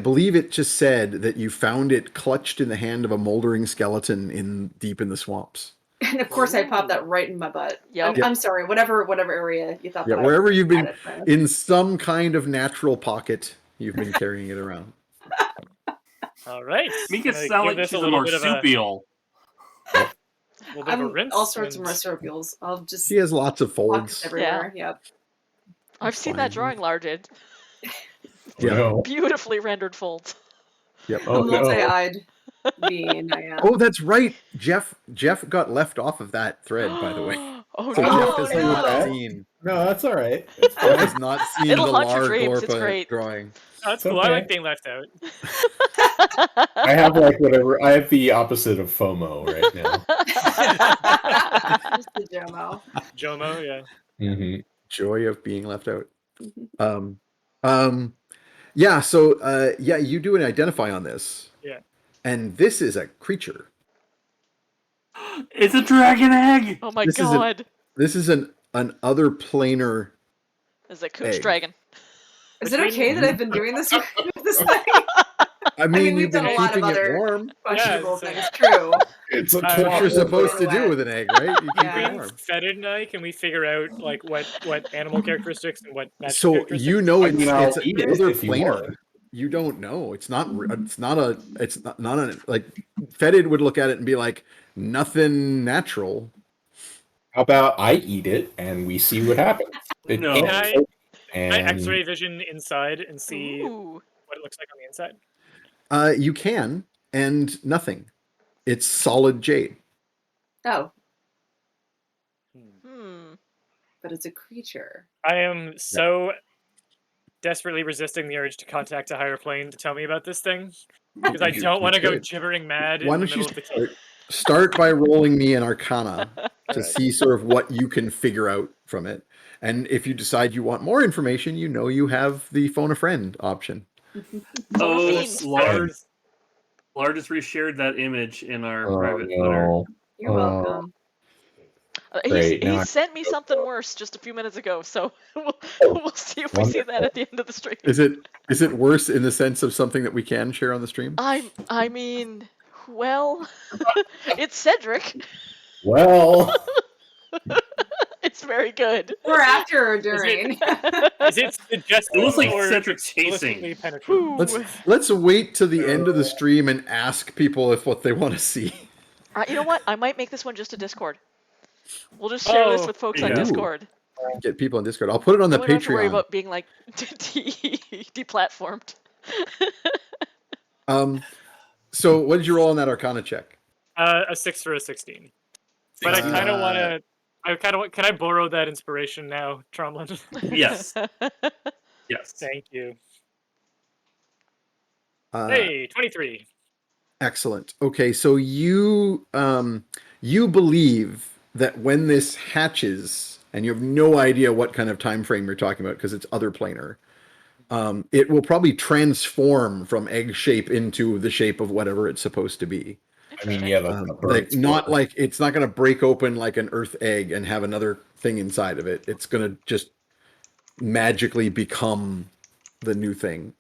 believe it just said that you found it clutched in the hand of a moldering skeleton deep in the swamps. And of course, I popped that right in my butt. Yep. I'm sorry. Whatever area you thought. Yeah, that wherever you've been had it from. in some kind of natural pocket, you've been carrying it around. All right. Make it Gonna sound give like this she's a little bit of marsupial. little bit of a rinse. all sorts of and- marsupials. I'll just She has lots of pockets folds. everywhere. Yep. I've seen that drawing, Largid. Yeah. No. Beautifully rendered folds. Yep. Oh, A no. multi-eyed being. I am. Oh, that's right. Jeff got left off of that thread, by the way. Oh So no! Jeff has Oh, not no. seen. No, that's all right. It's Jeff fine. has not seen It'll the haunt your Lar dreams, it's Glorpa great. drawing. Oh, that's It's cool. I like okay. being left out. I have like whatever. I have the opposite of FOMO right now. Just the Jomo. Jomo, yeah. Mm-hmm. Joy of being left out. Yeah. So yeah, you do an identify on this. Yeah. And this is a creature. It's a dragon egg. Oh my This is god! This is an other planar Is it Cooch egg. Dragon? Is it Between- okay that I've been doing this with this thing? I mean, we've you've been done a lot of keeping it other warm. questionable so- things. True. It's a That's what you're supposed to Wet. do with an egg, right? You keep Yeah. it warm. Fetid and I, can we figure out like what animal characteristics and what magic So characteristics? you know I mean, I'll it's eat it another if you planar. want. You don't know. It's not a like Fetid would look at it and be like nothing natural. How about I eat it and we see what happens? It No. can't I- choke, I and X-ray vision inside and see Ooh. what it looks like on the inside. You can and nothing. It's solid jade. Oh, Hmm. but it's a creature. I am so desperately resisting the urge to contact a higher plane to tell me about this thing because I You- don't you want to go could. gibbering mad Why in the don't you middle of the cave. start by rolling me an Arcana to Alright. see sort of what you can figure out from it. And if you decide you want more information, you know you have the phone a friend option. Oh, Fiend. Lar just reshared that image in our oh private Twitter. no. You're welcome. Great, now He I- sent me something worse just a few minutes ago, so we'll see if we see that at the end of the stream. Is it worse in the sense of something that we can share on the stream? I mean, well, it's Cedric. Well, It's very good. Or after or during. Is it suggestive It looks like or Cedric chasing. explicitly penetrating? Ooh. Let's wait to the end of the stream and ask people if what they want to see. You know what? I might make this one just a Discord. We'll just share this Oh, with folks yeah. on Ooh. Discord. Get people on Discord. I'll put it on the We don't have to worry Patreon. about being like deplatformed. So what did you roll on that Arcana check? A 6 for a 16. But I kind of want to. Can I borrow that inspiration now, Tromlin? Yes. Yes. Thank you. Uh, Hey, 23. Excellent. Okay, so you believe that when this hatches, and you have no idea what kind of time frame you're talking about because it's other planar, it will probably transform from egg shape into the shape of whatever it's supposed to be. I mean, yeah, that's Like it's not going to break open like an Earth egg and have another thing inside of it. It's going to just magically become the new thing.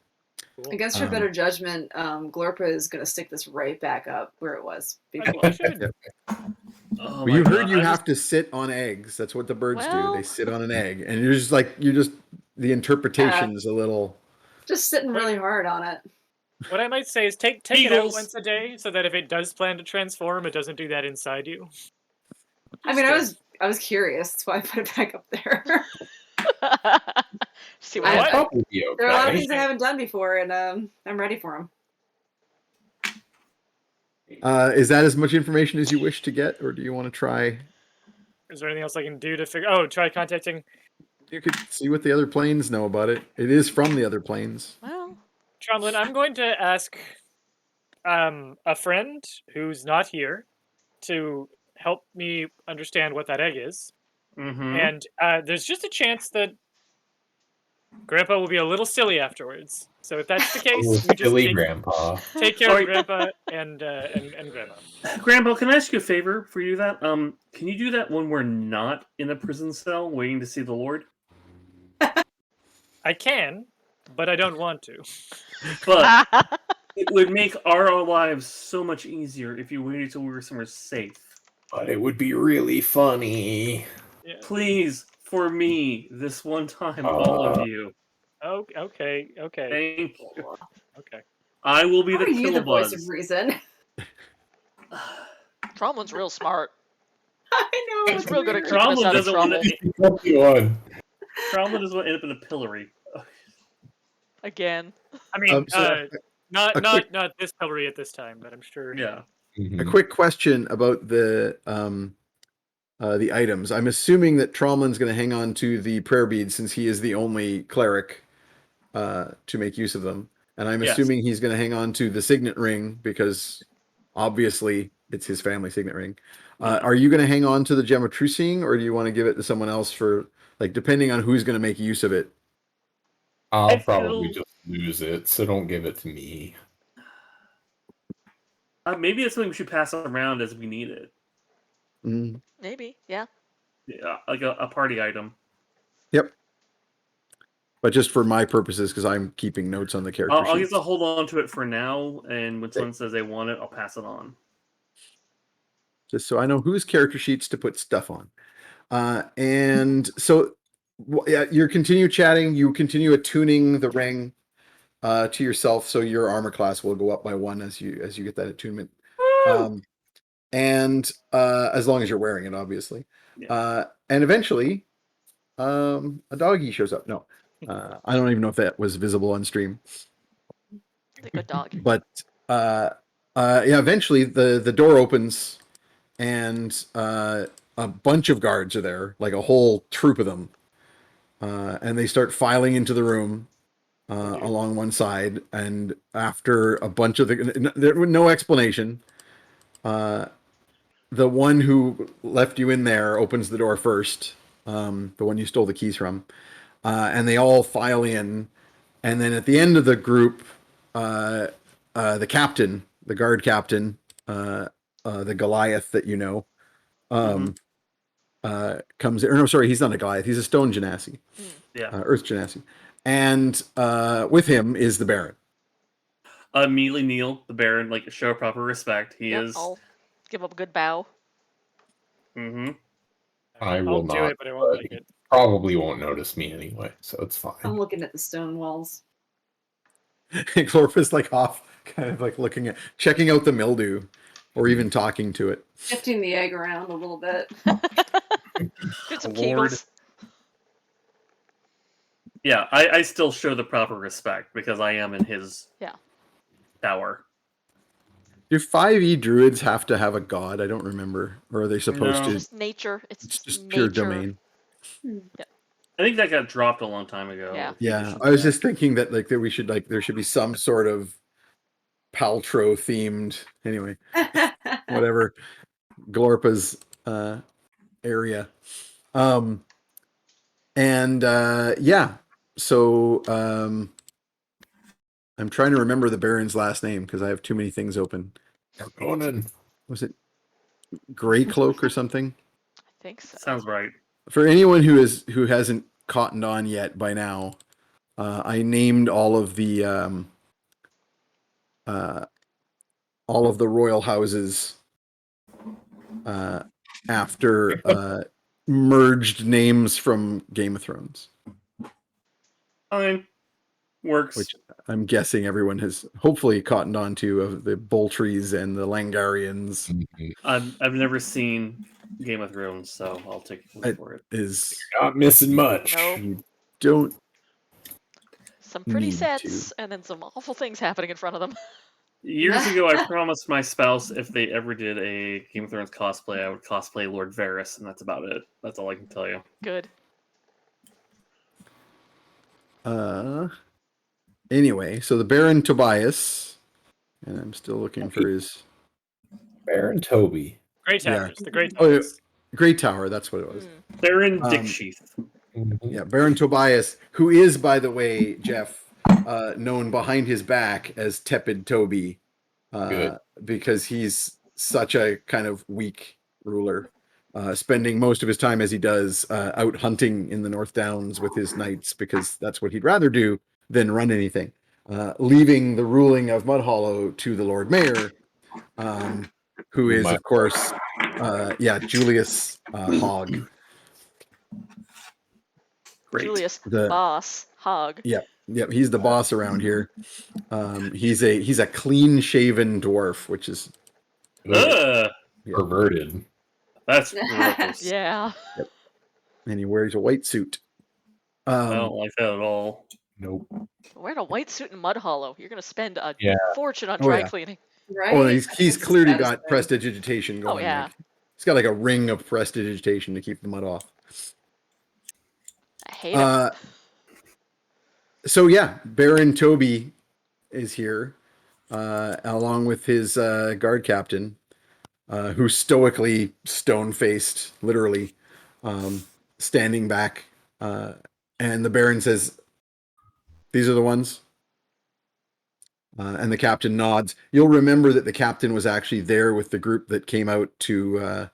Against your better judgment, Glorpa is going to stick this right back up where it was before. Oh Well, you my heard God, you I have to sit on eggs. That's what the birds do. Well- They sit on an egg, and the interpretation's a little. Just sitting really hard on it. What I might say is take it out Eagles. once a day so that if it does plan to transform, it doesn't do that inside you. I mean, I was curious. That's why I put it back up there. See I- what? probably be okay. There are a lot of things I haven't done before, and I'm ready for them. Is that as much information as you wish to get, or do you want to try? Is there anything else I can do to figure? Oh, try contacting. You could see what the other planes know about it. It is from the other planes. Well, Tromlin, I'm going to ask a friend who's not here to help me understand what that egg is. Mhm. And there's just a chance that Grandpa will be a little silly afterwards. So if that's the case, Oh, we just silly grandpa. take care Alright. of Grandpa and Grandma. Grandpa, can I ask you a favor for you? That can you do that when we're not in a prison cell waiting to see the Lord? I can, but I don't want to. But it would make our lives so much easier if you waited till we were somewhere safe. But it would be really funny. Yeah. Please, for me, this one time, all of you. Oh, okay. Thank you. Okay. I will be How the are you the voice killabuzz. of reason? Tromlin's real smart. I know. He's it's real good at weird. keeping us Tromblin out of doesn't want trouble. to. One. Trauma doesn't want to end up in a pillory. Again. I mean, So not a quick- not this pillory at this time, but I'm sure. Yeah. A quick question about the the items. I'm assuming that Tromlin's going to hang on to the prayer beads since he is the only cleric to make use of them. And I'm Yes. assuming he's going to hang on to the signet ring because obviously it's his family signet ring. Are you going to hang on to the gem of true seeing, or do you want to give it to someone else for, like, depending on who's going to make use of it? I'll I probably feel- just lose it, so don't give it to me. Maybe it's something we should pass around as we need it. Mm, Maybe, yeah. Yeah, like a party item. yep. But just for my purposes, because I'm keeping notes on the character I'll sheets. just hold on to it for now, and when Okay. someone says they want it, I'll pass it on. Just so I know whose character sheets to put stuff on. And so yeah, you continue chatting, you continue attuning the ring to yourself, so your armor class will go up by 1 as you get that attunement. And as long as you're wearing it, obviously. Yeah. And eventually, a doggy shows up. No, I don't even know if that was visible on stream. The good dog. But yeah, eventually the door opens, and a bunch of guards are there, like a whole troop of them, and they start filing into the room along one side. And after a bunch of there was no explanation. The one who left you in there opens the door first, the one you stole the keys from, and they all file in. And then at the end of the group, the captain, the guard captain, the Goliath that you know, comes in. Or no, sorry, he's not a Goliath. He's a stone genasi, Yeah. Earth genasi. And with him is the Baron. Immediately kneel the Baron, like show proper respect. He Yep, is. I'll give up a good bow. Mm-hmm. I I'll will do not. it, but I won't but like he it. probably won't notice me anyway, so it's fine. I'm looking at the stone walls. Glorpus like off, kind of like looking at, checking out the mildew, or even talking to it. Shifting the egg around a little bit. Did some Lord. kegels. Yeah, I still show the proper respect because I am in his tower. Do 5e druids have to have a god? I don't remember. Or are they supposed No. to? It's just nature. It's just nature. pure domain. I think that got dropped a long time ago. Yeah. Yeah, I was just thinking that like that we should like there should be some sort of Paltrow themed anyway, whatever Glorpa's area. And yeah, so I'm trying to remember the Baron's last name because I have too many things open. Conan. Was it Grey Cloak or something? I think so. Sounds right. For anyone who hasn't cottoned on yet by now, I named all of the royal houses after merged names from Game of Thrones, Fine. Works. which I'm guessing everyone has hopefully cottoned on to, of the Baltreys and the Langarians. I've never seen Game of Thrones, so I'll take it for it. Is Not missing much. Nope. you don't Some pretty need sets, and then some awful things happening in front of them. Years ago, I promised my spouse if they ever did a Game of Thrones cosplay, I would cosplay Lord Varys, and that's about it. That's all I can tell you. Good. Anyway, so the Baron Tobias, and I'm still looking for his Baron Toby. Great Yeah. towers. The great Oh, yeah. towers. Great Tower. That's what it was. Baron Dicksheath. Yeah, Baron Tobias, who is, by the way, Jeff, known behind his back as Tepid Toby, Good. because he's such a kind of weak ruler, spending most of his time, as he does, out hunting in the North Downs with his knights, because that's what he'd rather do than run anything, leaving the ruling of Mudhollow to the Lord Mayor, who is, of course, Julius Hogg. Great. Julius The- Boss Hogg. Yep, he's the boss around here. He's a clean shaven dwarf, which is Ugh, Perverted. that's gross. Yeah. and he wears a white suit. I don't like that at all. Nope. Wearing a white suit in Mudhollow. You're gonna spend a Yeah. fortune on Oh, dry yeah. cleaning. Right? Oh, he's That's clearly satisfying. got prestidigitation going. Oh, yeah. Like, He's got like a ring of prestidigitation to keep the mud off. I hate him. So yeah, Baron Toby is here, along with his guard captain, who's stoically stone-faced, literally, standing back. And the Baron says, "These are the ones." And the captain nods. You'll remember that the captain was actually there with the group that came out to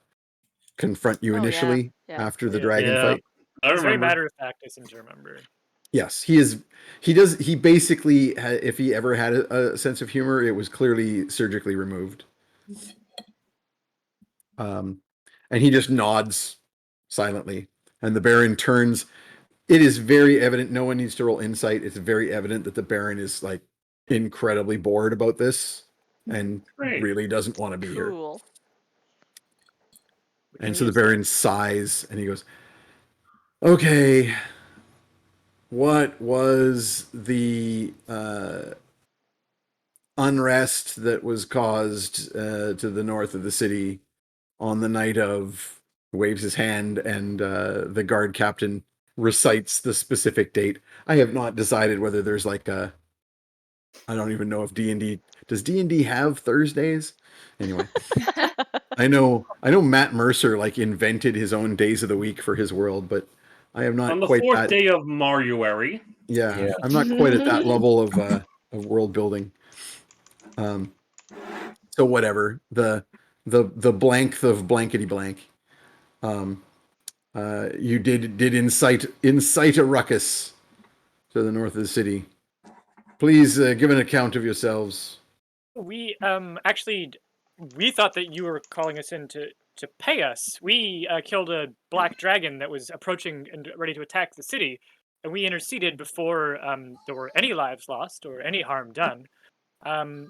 confront you Oh, yeah. initially Yeah. after the Yeah. dragon Yeah. fight. I It's very remember. matter of fact. I seem to remember. Yes, he is. He does. He basically, if he ever had a sense of humor, it was clearly surgically removed. And he just nods silently, and the Baron turns. It is very evident. No one needs to roll insight. It's very evident that the Baron is like incredibly bored about this and Great. really doesn't want to be here. Cool. We can And so the use that. Baron sighs and he goes, "Okay, what was the unrest that was caused to the north of the city on the night of," waves his hand, and the guard captain recites the specific date. I have not decided whether there's like a, I don't even know if D&D, does D&D have Thursdays? Anyway, I know Matt Mercer like invented his own days of the week for his world, but I am not On the quite 4th that. day of Maruary. Yeah, Yeah. I'm not quite at that level of world building. So whatever, the blank of blankety blank. You did incite a ruckus to the north of the city. Please give an account of yourselves. We actually we thought that you were calling us in to pay us. We killed a black dragon that was approaching and ready to attack the city, and we interceded before there were any lives lost or any harm done.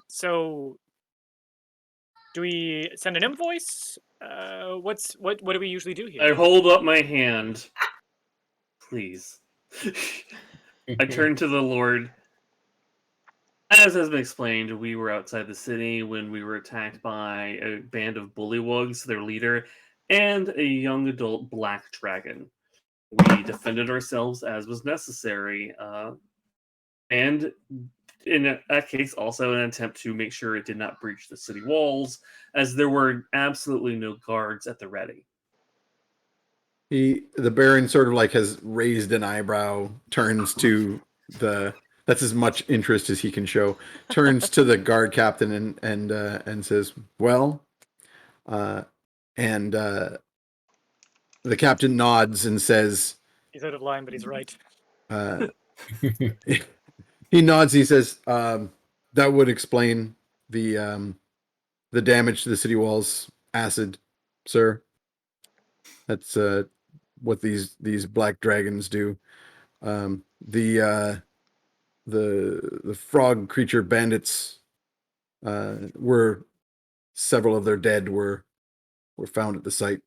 So do we send an invoice? What do we usually do here? I hold up my hand. Please. I turn to the Lord. As has been explained, we were outside the city when we were attacked by a band of bullywugs, their leader, and a young adult black dragon. We defended ourselves as was necessary, and in that case, also an attempt to make sure it did not breach the city walls, as there were absolutely no guards at the ready. The Baron sort of like has raised an eyebrow, turns to the, that's as much interest as he can show, turns to the guard captain and says, "Well," and the captain nods and says, He's out of line, but he's right. he nods. He says, "That would explain the damage to the city walls. Acid, sir. That's what these black dragons do. The frog creature bandits were, several of their dead were found at the site.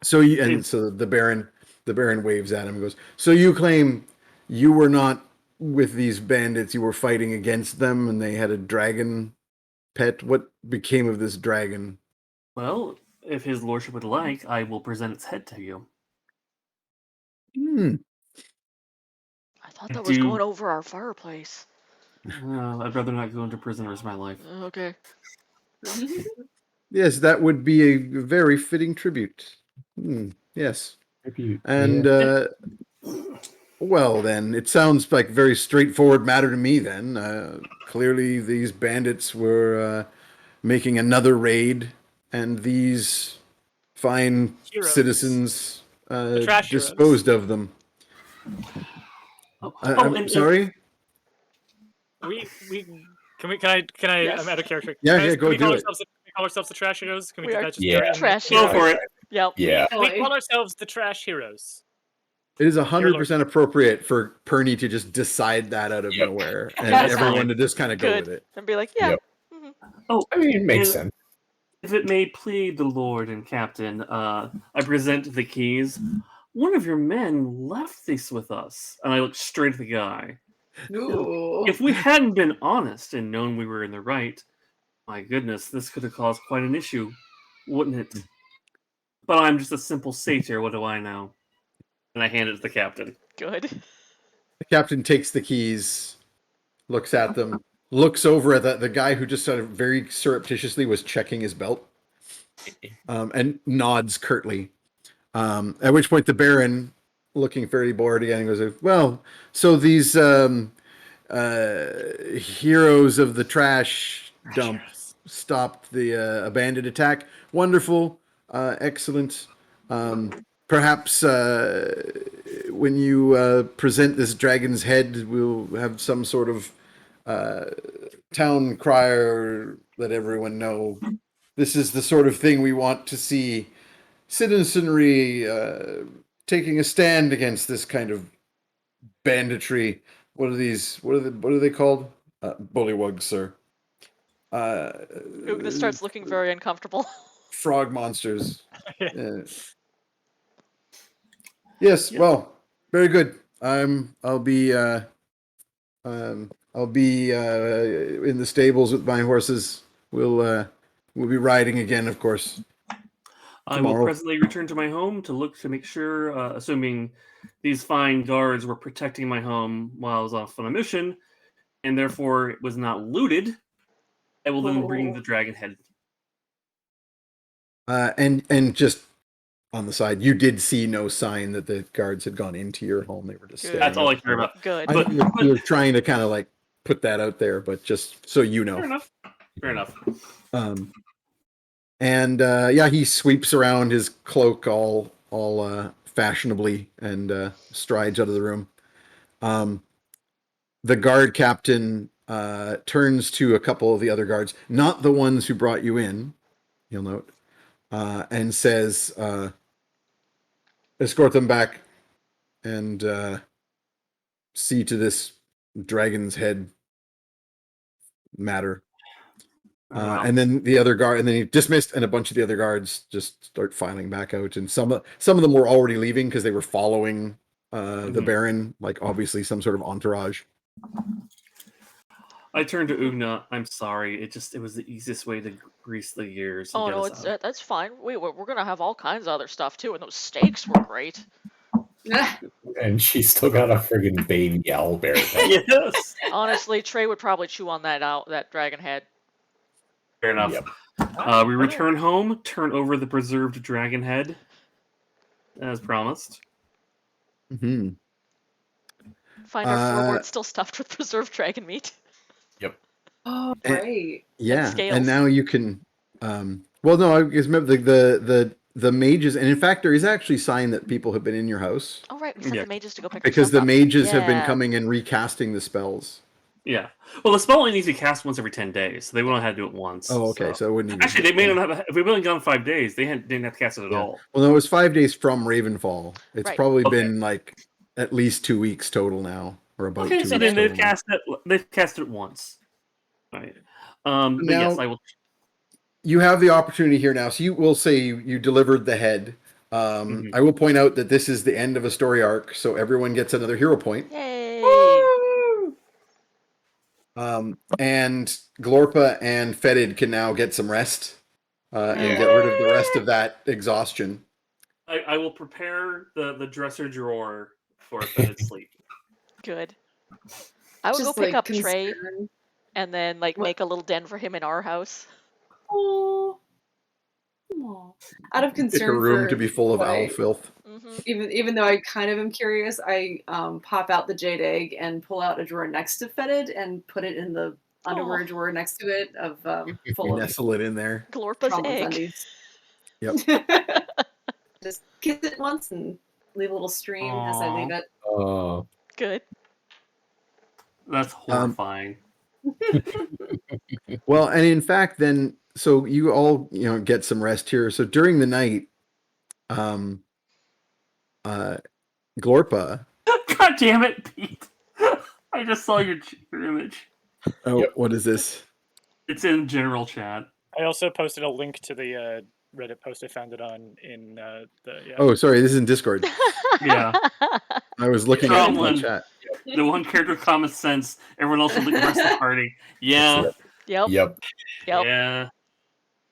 So so the Baron waves at him and goes, "So you claim you were not with these bandits, you were fighting against them, and they had a dragon pet. What became of this dragon?" Well, if his lordship would like, I will present its head to you. I thought that was going over our fireplace. I'd rather not go into prison the rest of my life. Okay. Yes, that would be a very fitting tribute. Yes. And well, then it sounds like a very straightforward matter to me. Then clearly these bandits were making another raid, and these fine Heroes. citizens trash disposed of them. I'm sorry. We can I Yes. I'm out of character. Yeah, Can go do it. Can we call ourselves the trash heroes? Can we We do are that just Yeah. trash Go heroes. for it. Yep. Yeah. We call ourselves the trash heroes. It is 100% appropriate for Perni to just decide that out of nowhere, and That's everyone fine. to just kind of go Good. with it. And be like, yeah. Yep. Mhm. Oh, I mean, it makes Is- sense. if it may plead the Lord and Captain, I present the keys. One of your men left this with us. And I look straight at the guy. Ooh. If we hadn't been honest and known we were in the right, my goodness, this could have caused quite an issue. Wouldn't it? But I'm just a simple satyr. What do I know? And I hand it to the captain. Good. The captain takes the keys, looks at them, looks over at the guy who just sort of very surreptitiously was checking his belt, and nods curtly. At which point the Baron, looking very bored again, goes, "Well, so these heroes of the trash dump stopped the abandoned attack. Wonderful, excellent. Perhaps when you present this dragon's head, we'll have some sort of town crier, let everyone know this is the sort of thing we want to see. Citizenry taking a stand against this kind of banditry. What are these? What are they called? Bullywugs, sir. Ugna starts looking very uncomfortable. Frog monsters. Yes. Yep. Well, very good. I'll be in the stables with my horses. We'll be riding again, of course. I will presently return to my home to look to make sure, assuming these fine guards were protecting my home while I was off on a mission, and therefore it was not looted, I will then bring the dragon head. And just on the side, you did see no sign that the guards had gone into your home. They were just Good. That's all I care about. Good. I know you're trying to kind of like put that out there, but just so you know. Fair enough. And he sweeps around his cloak all fashionably and strides out of the room. The guard captain turns to a couple of the other guards, not the ones who brought you in, you'll note, and says, escort them back and see to this dragon's head matter. And then the other guard, and then he dismissed, and a bunch of the other guards just start filing back out, and some of them were already leaving because they were following the Baron, like obviously some sort of entourage. I turned to Ugna. I'm sorry. It was the easiest way to grease the gears. Oh no, that's fine. We're gonna have all kinds of other stuff too, and those steaks were great. And she's still got a friggin' baby owlbear. Yes. Honestly, Trey would probably chew on that dragon head. Fair enough. Yep. We return home, turn over the preserved dragon head, as promised. Mm-hmm. Find our floorboard still stuffed with preserved dragon meat. Yep. Oh, great. And now you can. Well, no, I guess remember the mages, and in fact, there is actually a sign that people have been in your house. Oh right, we sent the mages to go pick because the up. mages have been coming and recasting the spells. Yeah. Well, the spell only needs to be cast once every 10 days, so they won't have to do it once. Oh, okay. So it wouldn't even actually, they may not have. If we've only gone 5 days, they didn't have to cast it at all. Well, no, it was 5 days from Ravenfall. It's probably been like at least 2 weeks total now, or about 2 weeks. So then they've cast it. They've cast it once. Right. But yes, I will. You have the opportunity here now. So you will say you delivered the head. I will point out that this is the end of a story arc, so everyone gets another hero point. Yay! And Glorpa and Fetid can now get some rest and get rid of the rest of that exhaustion. I will prepare the dresser drawer for Fetid sleep. Good. I will go pick up Trey and then make a little den for him in our house. Oh. Out of concern, pick a room to be full of owl filth. Even though I kind of am curious, I pop out the jade egg and pull out a drawer next to Fetid and put it in the underwear drawer next to it of full of nestle it in there. Glorpa's egg. Undies. Yep. Just kiss it once and leave a little stream as I leave it. Oh, good. That's horrifying. Well, and in fact, then. So you all, get some rest here. So during the night, Glorpa. God damn it, Pete! I just saw your image. Oh, what is this? It's in general chat. I also posted a link to the Reddit post I found it on in the. Yeah. Oh, sorry, this is in Discord. Yeah. I was looking at the chat. The one character with common sense. Everyone else will look the rest of the party. Yeah. Yep. Yeah.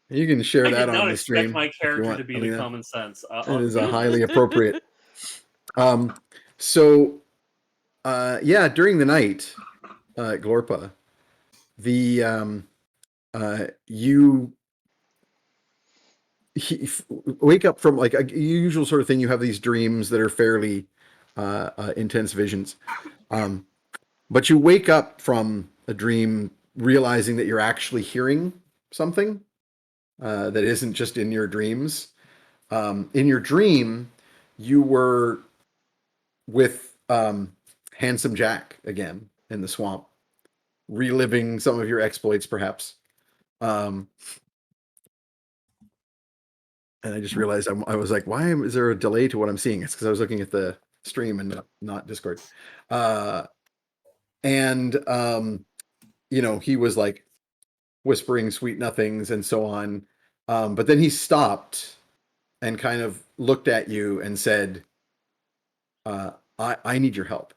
You can share I that did on not the expect stream my if you character want, to be the Alina. common sense. It is a highly appropriate. So, during the night, Glorpa, the you wake up from like a usual sort of thing. You have these dreams that are fairly intense visions, but you wake up from a dream realizing that you're actually hearing something that isn't just in your dreams. In your dream, you were with Handsome Jack again in the swamp, reliving some of your exploits, perhaps. And I just realized I was like, why is there a delay to what I'm seeing? It's because I was looking at the stream and not Discord. And he was like whispering sweet nothings and so on. But then he stopped and kind of looked at you and said, I need your help.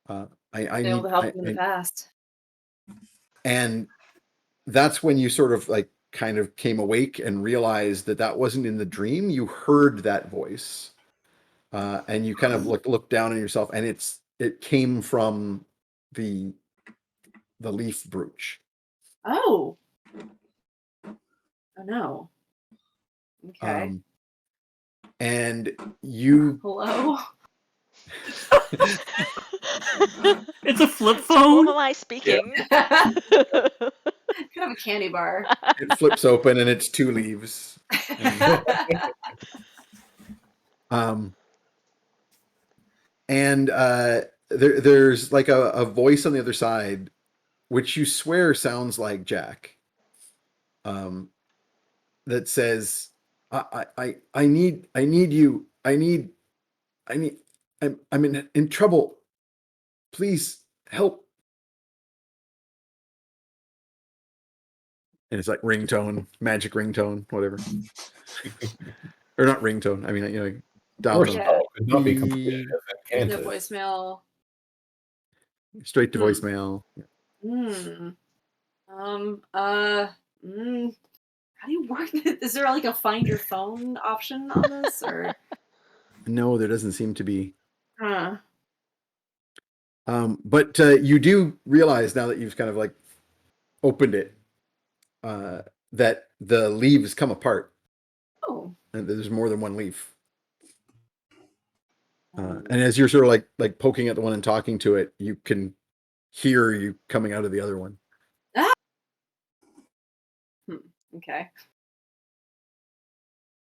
I Able need to help him in the past. and that's when you sort of like kind of came awake and realized that wasn't in the dream. You heard that voice, and you kind of looked down on yourself, and it came from the leaf brooch. Oh. Oh no. Okay. And you Hello. It's a flip To phone. whom am I speaking? Kind of a candy bar. it flips open and it's two leaves. And there's like a voice on the other side, which you swear sounds like Jack. That says, I need you. I'm in trouble. Please help. And it's like ringtone, magic ringtone, whatever. Or not ringtone. I mean, dial First tone. of all, could not be Beep. completed as No incanted. voicemail. Straight to voicemail. How do you work this? Is there like a find your phone option on this, or? No, there doesn't seem to be. Huh. But you do realize now that you've kind of like opened it, that the leaves come apart. Oh. And there's more than one leaf. And as you're sort of like poking at the one and talking to it, you can hear you coming out of the other one. Ah! Okay.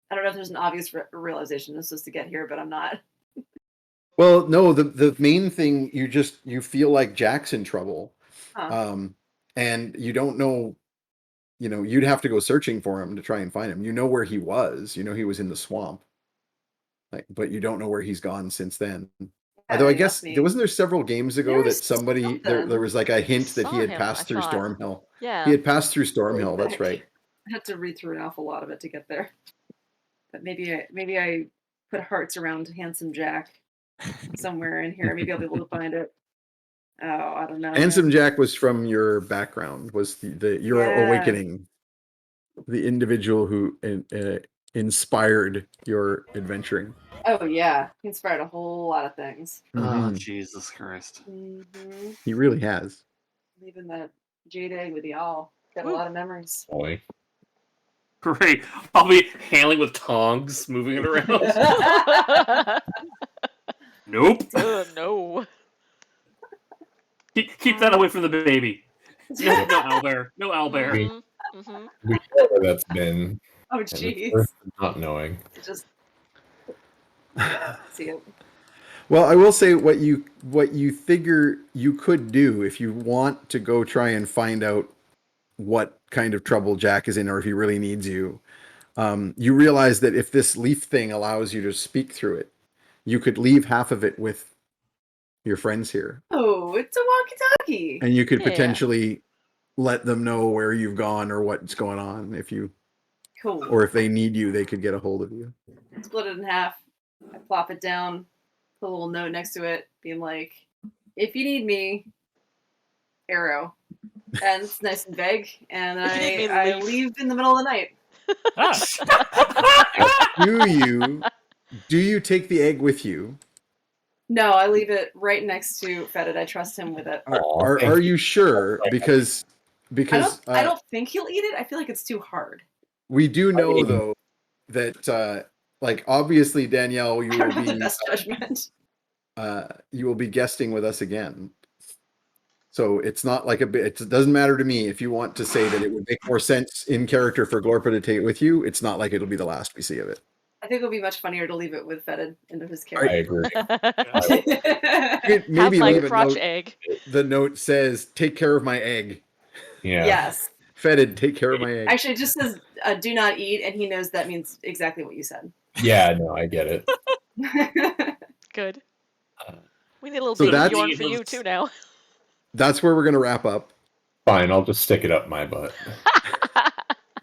I don't know if there's an obvious realization this is to get here, but I'm not. Well, no, the main thing, you feel like Jack's in trouble. And you don't know, you'd have to go searching for him to try and find him. You know where he was. You know he was in the swamp. But you don't know where he's gone since then. Although I guess wasn't there several games ago that somebody there was like a hint that he had passed through Stormhill. Yeah. He had passed through Stormhill, that's right. I had to read through an awful lot of it to get there. But maybe I put hearts around Handsome Jack somewhere in here. Maybe I'll be able to find it. Oh, I don't know. Handsome Jack was from your background, was your awakening, the individual who inspired your adventuring. Oh yeah, he inspired a whole lot of things. Oh, Jesus Christ. He really has. Leaving that jade egg with y'all. Got a lot of memories. Boy. Great. I'll be handling with tongs, moving it around. Nope. No. Keep that away from the baby. No owlbear. No owlbear. We know where that's been. Oh jeez. Not knowing. Just see it. Well, I will say what you figure you could do if you want to go try and find out what kind of trouble Jack is in, or if he really needs you. You realize that if this leaf thing allows you to speak through it, you could leave half of it with your friends here. Oh, it's a walkie-talkie. And you could potentially let them know where you've gone or what's going on if you. Cool. Or if they need you, they could get a hold of you. Split it in half. I plop it down, put a little note next to it, being like, if you need me, arrow, and it's nice and vague. And If you need me to I leave. leave in the middle of the night. Do you take the egg with you? No, I leave it right next to Fetid. I trust him with it. Are you sure? Because I don't think he'll eat it. I feel like it's too hard. we do know though that like obviously Danielle, you I will don't have the be best judgment. you will be guesting with us again. So it's not like it doesn't matter to me if you want to say that it would make more sense in character for Glorpa to take it with you. It's not like it'll be the last we see of it. I think it'll be much funnier to leave it with Fetid into his I character. agree. Maybe Have my leave a crotch note. egg. The note says, "Take care of my egg." Yeah. Yes. Fetid, take care of my egg. Actually, it just says "do not eat," and he knows that means exactly what you said. Yeah, no, I get it. Good. We need a little So baby that's- Bjorn for you too now. That's where we're gonna wrap up. Fine, I'll just stick it up my butt.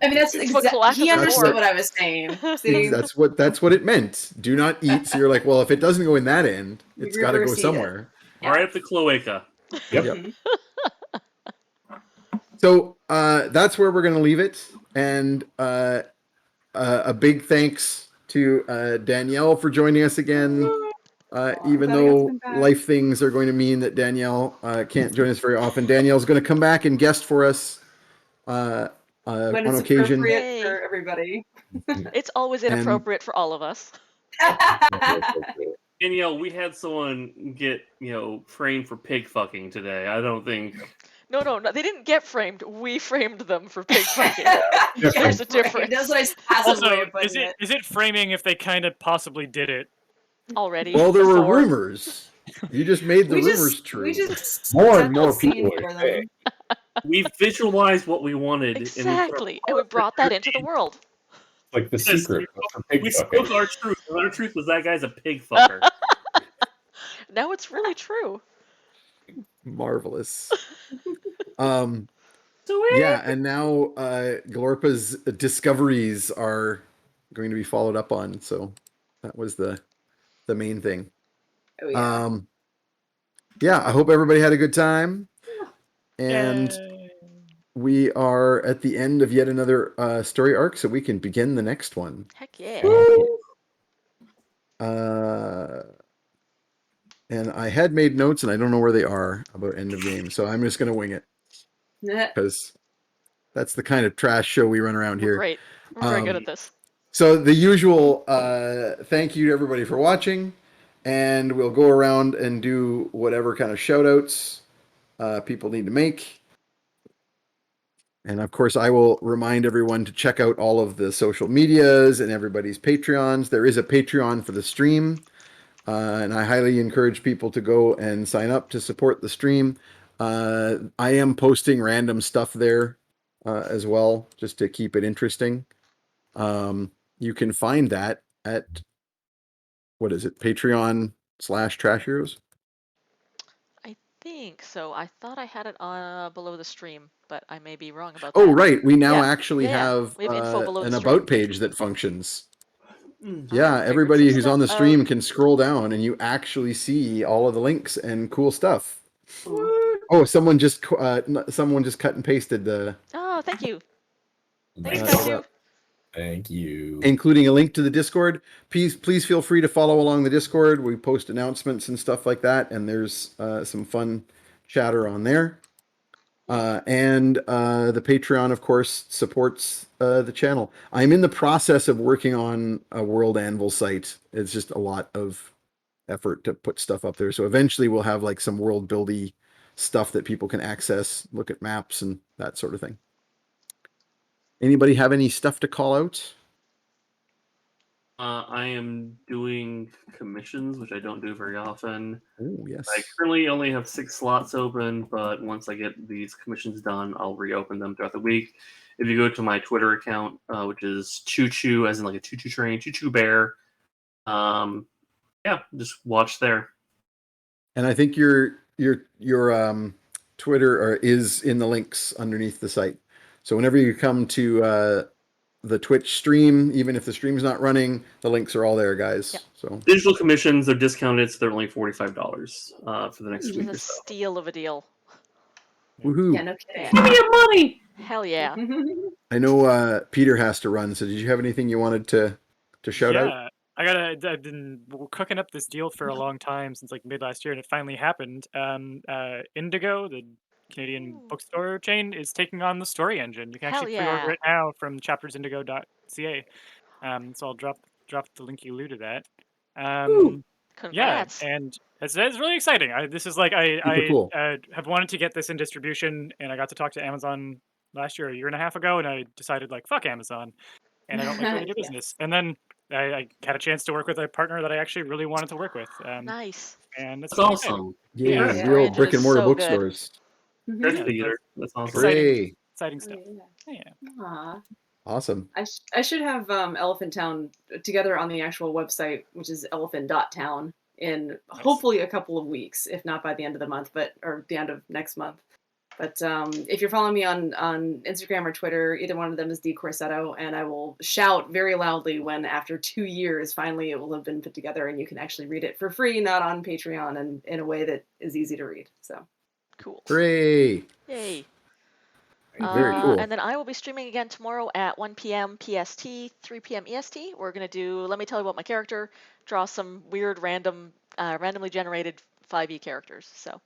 I mean, that's It's what exactly. He cloacas are understood for. what I was saying. See, That's what it meant. Do not eat. So you're like, well, if it doesn't go in that end, You it's got to go reverse eat it. somewhere. Yeah. Right up the cloaca. Yep. Mhm. So that's where we're going to leave it. And a big thanks to Danielle for joining us again. Even Glad I got to though come back. life things are going to mean that Danielle can't join us very often, Danielle's going to come back and guest for us When on it's occasion. appropriate Yay. for everybody. It's always inappropriate for all of us. Danielle, we had someone get, framed for pig fucking today. I don't think. No, they didn't get framed. We framed them for pig fucking. There's a difference. That's what I passive way Also, of putting it. is it framing if they kind of possibly did it? Already. Well, there were before. rumors. You just made the rumors true. We just More set and more the scene people are for saying. them. We visualized what we wanted. Exactly. And we brought that into the world. Like the Yes, secret for pig We fucking. spoke our truth. And our truth was that guy's a pig fucker. Now it's really true. Marvelous. Sweet. Yeah, and now Glorpa's discoveries are going to be followed up on. So that was the main thing. Oh, yeah. Yeah, I hope everybody had a good time. And Yay. we are at the end of yet another story arc, so we can begin the next one. Heck yeah. And I had made notes, and I don't know where they are about end of game, so I'm just going to wing it because that's the kind of trash show we run around We're here. great. We're very good at this. So the usual thank you to everybody for watching, and we'll go around and do whatever kind of shout outs people need to make. And of course, I will remind everyone to check out all of the social medias and everybody's Patreons. There is a Patreon for the stream, and I highly encourage people to go and sign up to support the stream. I am posting random stuff there as well, just to keep it interesting. You can find that at, what is it, Patreon/Trash Heroes? I think so. I thought I had it below the stream, but I may be wrong about Oh, that. right. We now Yeah. actually Yeah. have We have info below an the about stream. page that functions. Mm. Yeah, figured everybody some who's stuff on the out. stream can scroll down and you actually see all of the links and cool stuff. Oh, someone just cut and pasted the Oh, thank you. Thanks, Nice. Kaiju. Thank you. including a link to the Discord. Please feel free to follow along the Discord. We post announcements and stuff like that, and there's some fun chatter on there. And the Patreon, of course, supports the channel. I'm in the process of working on a World Anvil site. It's just a lot of effort to put stuff up there. So eventually we'll have like some world buildy stuff that people can access, look at maps and that sort of thing. Anybody have any stuff to call out? I am doing commissions, which I don't do very often. Oh, yes. I currently only have 6 slots open, but once I get these commissions done, I'll reopen them throughout the week. If you go to my Twitter account, which is Choo Choo, as in like a choo choo train, Choo Choo Bear, yeah, just watch there. And I think your Twitter is in the links underneath the site. So whenever you come to the Twitch stream, even if the stream's not running, the links are all there, guys. Yep. So Digital commissions, they're discounted, so they're only $45 for the next Which week is or a so. steal of a deal. Woohoo! Yeah, no kidding. Give me your money. Hell yeah. I know Peter has to run, so did you have anything you wanted to shout out? Yeah, I've been cooking up this deal for a long time since like mid last year, and it finally happened. Indigo, the Canadian Ooh. bookstore chain, is taking on the story engine. You can Hell actually pre-order yeah. it now from chaptersindigo.ca. So I'll drop the link you to that. Yeah, Congrats. and it's really exciting. This is like Super cool. I have wanted to get this in distribution, and I got to talk to Amazon last year, a year and a half ago, and I decided like fuck Amazon, and I don't like the way they do Yeah. business. And then I had a chance to work with a partner that I actually really wanted to work with, Nice. and it's That's really exciting. awesome. Yay, Yeah. Story real engine brick is and mortar so good. bookstores. Good Yeah, for you. that's That's awesome. exciting. Hooray! Exciting Oh, stuff. yeah. Yeah. Aw. Awesome. I should have Elephant Town together on the actual website, which is elephant.town, in Nice. hopefully a couple of weeks, if not by the end of the month, or the end of next month. But if you're following me on Instagram or Twitter, either one of them is D Corsetto, and I will shout very loudly when, after 2 years, finally it will have been put together and you can actually read it for free, not on Patreon, and in a way that is easy to read. So Cool. Hooray! Yay. Very cool. And then I will be streaming again tomorrow at 1 p.m. PST, 3 p.m. EST. We're going to do, let me tell you about my character, draw some weird randomly generated 5e characters. So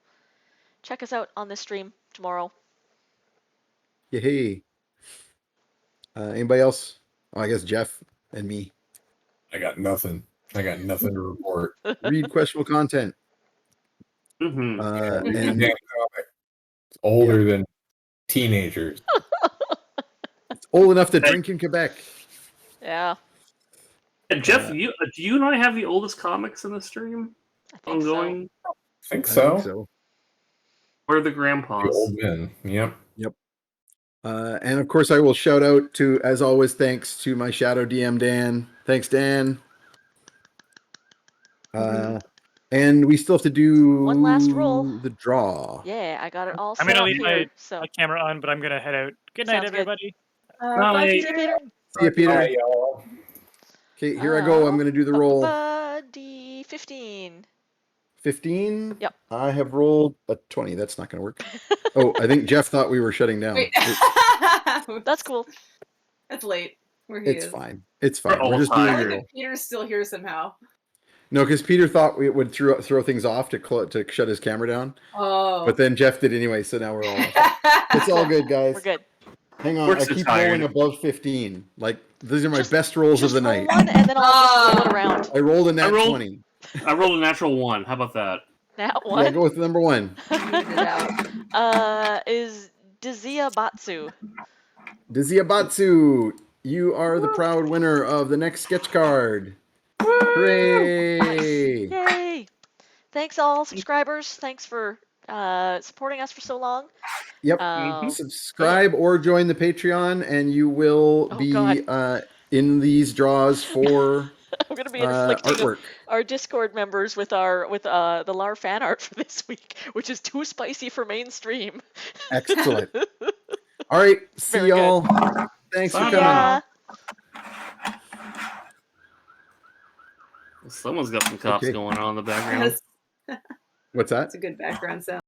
check us out on this stream tomorrow. Yay! Anybody else? Oh, I guess Jeff and me. I got nothing. I got nothing to report. Read questionable content. Mm-hmm. And And damn comic. It's older than teenagers. it's old enough to drink in Quebec. Yeah, Jeff, Uh, do you and I have the oldest comics in the stream? I think so. Ongoing? I think I so. think so. Or the The grandpas? old men. Yep. Yep. And of course, I will shout out to, as always, thanks to my shadow DM, Dan. Thanks, Dan. And we still have to do One last roll. the draw. Yeah, I got it all I'm set gonna up leave here. So my camera on, but I'm gonna head out. Good night, Sounds good. everybody. bye, Bye. See you, Peter. See you, Peter. Bye, y'all. Okay, here I go. I'm going to do the roll. D15. 15. Yep. I have rolled a 20. That's not going to work. Oh, I think Jeff thought we were shutting down. Wait. That's cool. That's late. Where he It's is. fine. It's fine. all We're just time. doing I the think roll. that Peter's still here somehow. No, because Peter thought we would throw things off to shut his camera down. Oh. But then Jeff did anyway, so now we're all off. It's all good, guys. We're good. Hang on. We're I so keep tired. rolling above 15. Like, these are my Just- best rolls of Just the roll night. one, and then I'll just roll it around. I rolled a nat rolled- 20. I rolled a natural 1. How about that? That one. Yeah, go with number 1. Evened it out. Is Dizia Batsu. Diziabatsu, you are the proud winner of the next sketch card. Hooray! Yay! Thanks, all subscribers. Thanks for supporting us for so long. Yep. Um, Subscribe or join the Patreon, and you will Oh, be God. in these draws for I'm gonna be inflicting artwork. our Discord members with the Lar fan art for this week, which is too spicy for mainstream. Excellent. All right. See Very good. y'all. Thanks for Bye. coming. Yeah. Someone's got some cops Okay. going on in the background. That's What's that? a good background sound.